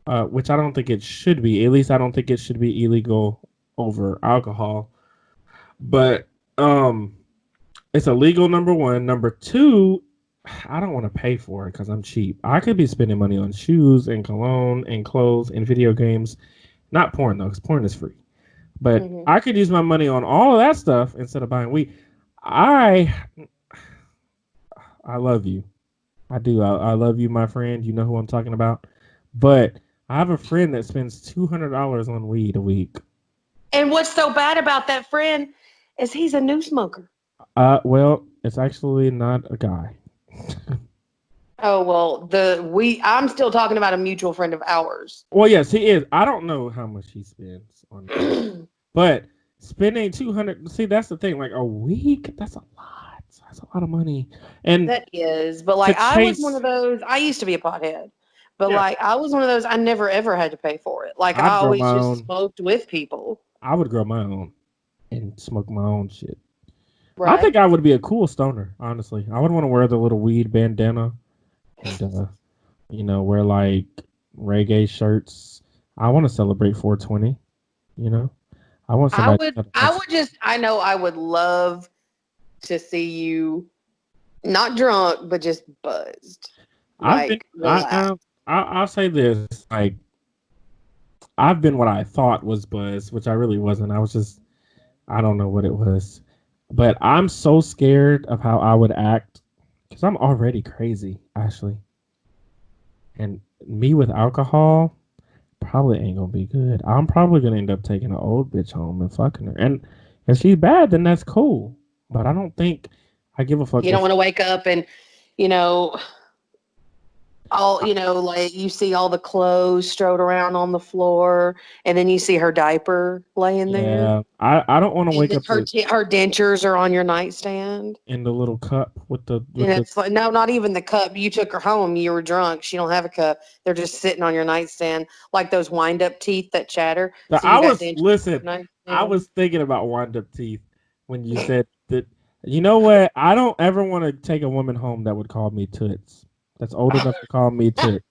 which I don't think it should be. At least I don't think it should be illegal over alcohol. But it's illegal. Number one. Number two, I don't want to pay for it because I'm cheap. I could be spending money on shoes and cologne and clothes and video games. Not porn though, because porn is free. But I could use my money on all of that stuff instead of buying weed. I love you. I do. I love you, my friend. You know who I'm talking about. But I have a friend that spends $200 on weed a week. And what's so bad about that friend is he's a new smoker. Well, it's actually not a guy. Oh, well, I'm still talking about a mutual friend of ours. Well, yes, he is. I don't know how much he spends on it. But spending 200, see, that's the thing. Like a week, that's a lot. That's a lot of money. And that is, but like I was one of those, I used to be a pothead. But like I was one of those, I never ever had to pay for it. Like I always just smoked with people. I would grow my own and smoke my own shit. Right. I think I would be a cool stoner, honestly. I would want to wear the little weed bandana and wear like reggae shirts. I want to celebrate 420, I want somebody I know I would love to see you not drunk, but just buzzed. I'll say this, like I've been what I thought was buzzed, which I really wasn't. I don't know what it was. But I'm so scared of how I would act because I'm already crazy, Ashley. And me with alcohol probably ain't gonna be good. I'm probably gonna end up taking an old bitch home and fucking her. And if she's bad, then that's cool. But I don't think I give a fuck. You don't want to wake up and, like you see all the clothes strode around on the floor, and then you see her diaper laying there. Yeah, I don't want to wake up. Her dentures are on your nightstand. In the little cup with the. It's like, no, not even the cup. You took her home. You were drunk. She don't have a cup. They're just sitting on your nightstand like those wind-up teeth that chatter. So I was thinking about wind-up teeth when you said that. You know what? I don't ever want to take a woman home that would call me toots. That's old enough to call me toots.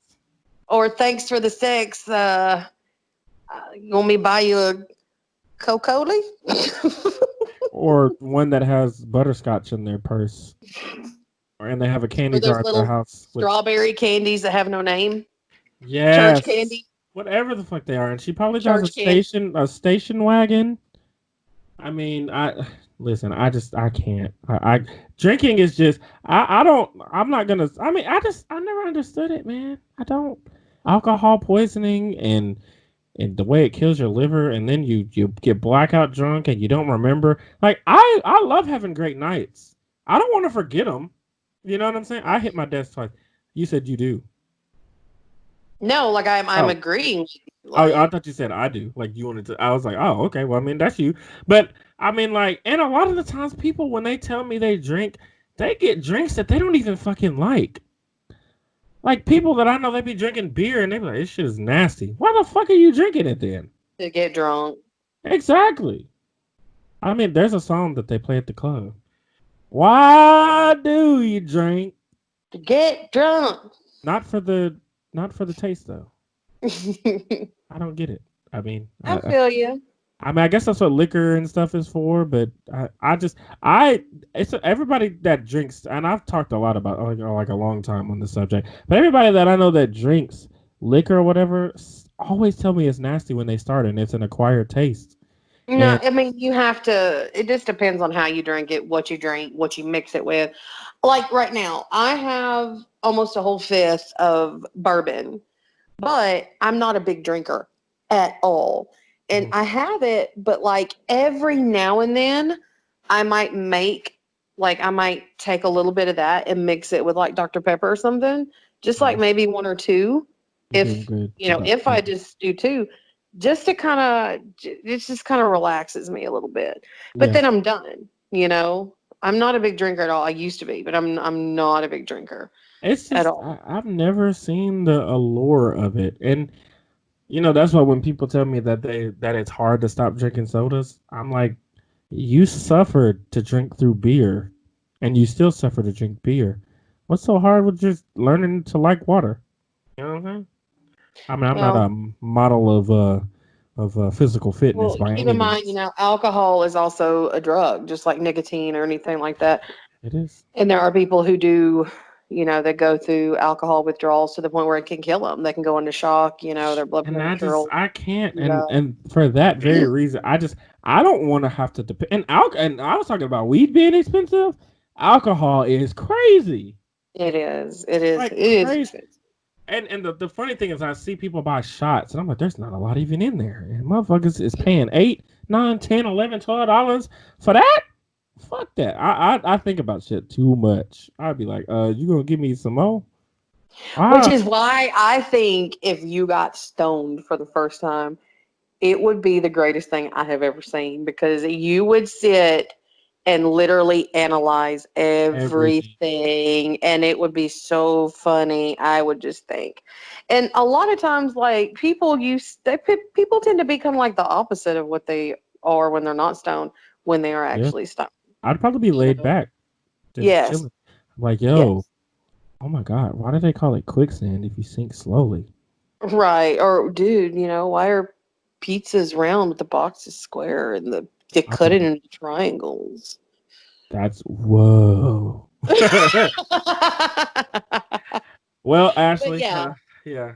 Or thanks for the sex. You want me to buy you a Coca-Cola? Or one that has butterscotch in their purse. And they have a candy jar at their house. Strawberry candies that have no name. Yes. Church candy. Whatever the fuck they are. And she probably drives a station wagon. I mean, listen, I can't. Drinking is just, I never understood it, man. I don't. Alcohol poisoning and the way it kills your liver, and then you get blackout drunk and you don't remember. Like, I love having great nights. I don't want to forget them. You know what I'm saying? I hit my desk twice. You said you do. No, like I'm agreeing. Like, I thought you said I do. Like you wanted to. I was like, oh, okay. Well, I mean, that's you. But I mean, like, and a lot of the times, people when they tell me they drink, they get drinks that they don't even fucking like. Like people that I know, they be drinking beer and they be like, this shit is nasty. Why the fuck are you drinking it then? To get drunk. Exactly. I mean, there's a song that they play at the club. Why do you drink? To get drunk. Not for the taste though. I don't get it. I mean, I feel you. I mean, I guess that's what liquor and stuff is for, but it's everybody that drinks, and I've talked a lot about like a long time on this subject, but everybody that I know that drinks liquor or whatever always tell me it's nasty when they start, and it's an acquired taste. No, I mean, you have to, it just depends on how you drink it, what you drink, what you mix it with. Like right now, I have almost a whole fifth of bourbon, but I'm not a big drinker at all. And I have it, but like every now and then I might take a little bit of that and mix it with like Dr. Pepper or something, just like maybe one or two. If I just do two, just to it just kind of relaxes me a little bit. But then I'm done, I'm not a big drinker at all. I used to be, but I'm not a big drinker at all. I've never seen the allure of it. And that's why when people tell me that it's hard to stop drinking sodas, I'm like, You suffered to drink through beer, and you still suffer to drink beer. What's so hard with just learning to like water? You know what I'm saying? I mean, I'm not Well, a model of physical fitness well, by keep any in mind, means. alcohol is also a drug, just like nicotine or anything like that. It is, And there are people who do, that go through alcohol withdrawals to the point where it can kill them. They can go into shock, their blood and pressure will I can't, shoot up. and for that very reason, I don't want to have to depend. And I was talking about weed being expensive. Alcohol is crazy, It is. It is. It like is crazy. expensive. And the funny thing is, I see people buy shots, and I'm like, there's not a lot even in there. And motherfuckers is paying 8, 9, 10, 11, $12 for that. Fuck that. I think about shit too much. I'd be like, you gonna give me some more? Which Ah, is why I think if you got stoned for the first time, it would be the greatest thing I have ever seen because you would sit and literally analyze everything. everything and it would be so funny. I would just think. And a lot of times like people tend to become like the opposite of what they are when they're not stoned when they are Yeah, actually stoned. I'd probably be You laid know? back, just Yes. chilling. I'm like, yo, Yes. oh my god, why do they call it quicksand if you sink slowly? Right. Or dude, why are pizzas round but the box is square and they I cut it probably into triangles? that's whoa. Well, But Ashley, yeah, yeah,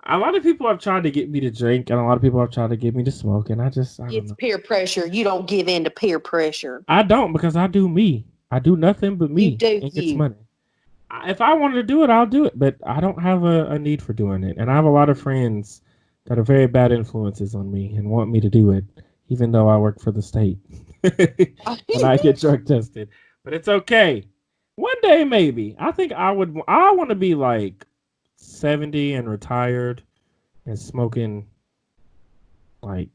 a lot of people have tried to get me to drink, and a lot of people have tried to get me to smoke, and I don't it's know. peer pressure. You don't give in to peer pressure. I don't because I do me. I do nothing but You me do and gets you. money. If I wanted to do it, I'll do it, but I don't have a need for doing it. And I have a lot of friends that are very bad influences on me and want me to do it, even though I work for the state and I get drug tested. But it's okay. One day, maybe. I think I would. I want to be like 70 and retired and smoking like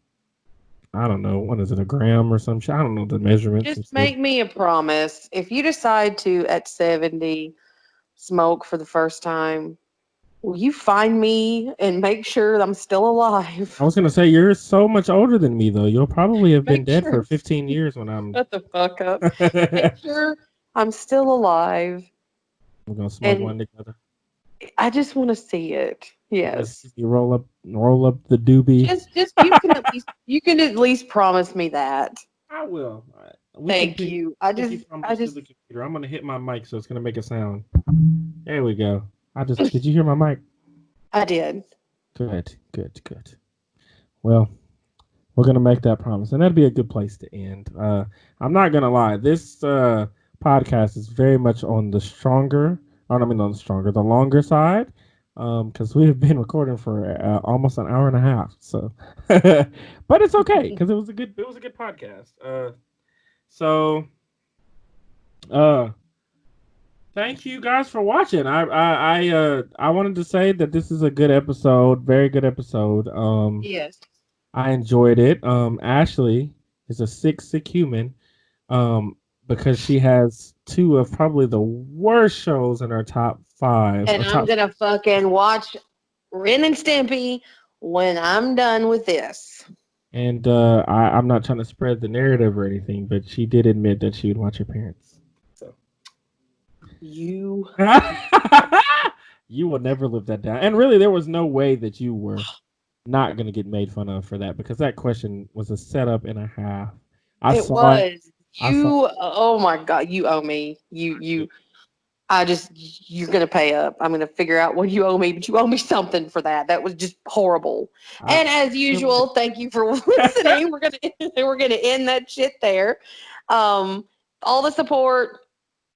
I don't know, what is it, a gram or some shit? I don't know the measurements and Just stuff. make me a promise. If you decide to, at 70, smoke for the first time, will you find me and make sure I'm still alive? I was gonna say you're so much older than me though. You'll probably have been Make dead for sure. 15 years when I'm. Shut the fuck up. We're Make sure I'm still alive. gonna smoke And one together. I just want to see it. I'm gonna Yes. see you roll up the doobie. Just you can at least promise me that. I will. We can Thank you. pinky I promise to just the computer. I'm gonna hit my mic so it's gonna make a sound. There we go. Did you hear my mic? I did. Good, good, good. Well, we're gonna make that promise, and that'd be a good place to end. I'm not gonna lie. This podcast is very much on the stronger. I don't mean on the stronger, the longer side, because we have been recording for almost an hour and a half. So, but it's okay because it was a good podcast. So, uh, thank you guys for watching. I wanted to say that this is a good episode, very good episode. Yes. I enjoyed it. Ashley is a sick human. Um, because she has two of probably the worst shows in her top five And or I'm top. gonna fucking watch Ren and Stimpy when I'm done with this. And I'm not trying to spread the narrative or anything, but she did admit that she would watch her parents. So You you will never live that down. And really, there was no way that you were not going to get made fun of for that because that question was a setup and a half. I it saw it. was. I saw. Oh my god, you owe me. You're gonna pay up. I'm gonna figure out what you owe me, but you owe me something for that. That was just horrible. I, And as I usual, thank you for listening. We're gonna end that shit there. Um, all the support.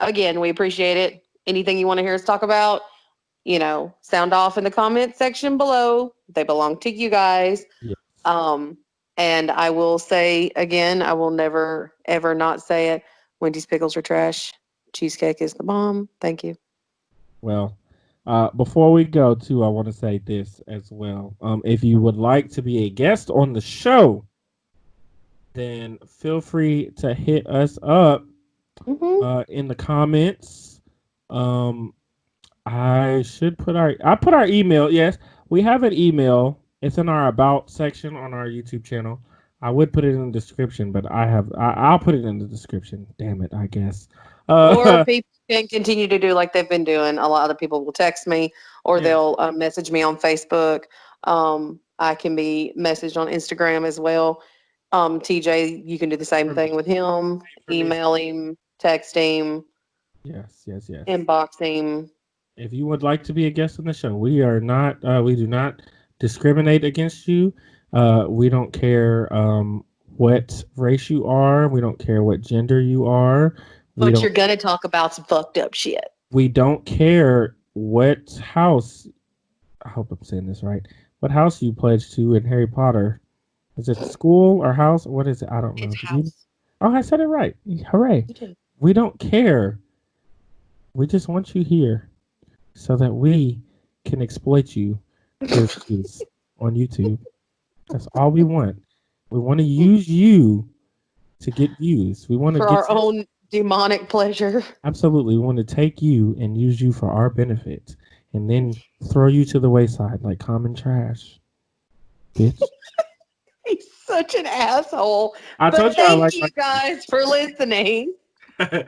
Again, we appreciate it. Anything you want to hear us talk about, sound off in the comment section below. They belong to you guys. yes. Um, and I will say again, I will never ever not say it. Wendy's pickles are trash. Cheesecake is the bomb. Thank you. Well, before we go, too, I want to say this as well. If you would like to be a guest on the show, then feel free to hit us up Hmm. in the comments. Um, I put our email. Yes, we have an email. It's in our about section on our YouTube channel. I would put it in the description, but I'll put it in the description. Damn it, I guess. Or people can continue to do like they've been doing. A lot of people will text me or Yeah. they'll message me on Facebook. I can be messaged on Instagram as well. TJ, you can do the same For me. thing with him. For me. Email him, text him, Yes, yes, yes. inbox him. If you would like to be a guest on the show, we do not discriminate against you. We don't care what race you are. We don't care what gender you are. We What don't you're gonna talk about some fucked up shit. we don't care what house. I hope I'm saying this right. What house you pledged to in Harry Potter? Is it school or house? What is it? I don't know. It's Do you? house. Oh, I said it right. Hooray! You do. We don't care. We just want you here so that we can exploit you for views on YouTube. That's all we want. We want to use you to get views. We want to For get our own demonic pleasure. absolutely. We want to take you and use you for our benefit, and then throw you to the wayside like common trash, bitch. He's such an asshole. I But told you I like thank you guys for listening. my.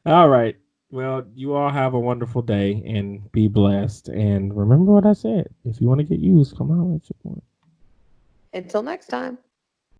All right. Well, you all have a wonderful day and be blessed. And remember what I said. If you want to get used, come on, let your point. Until next time.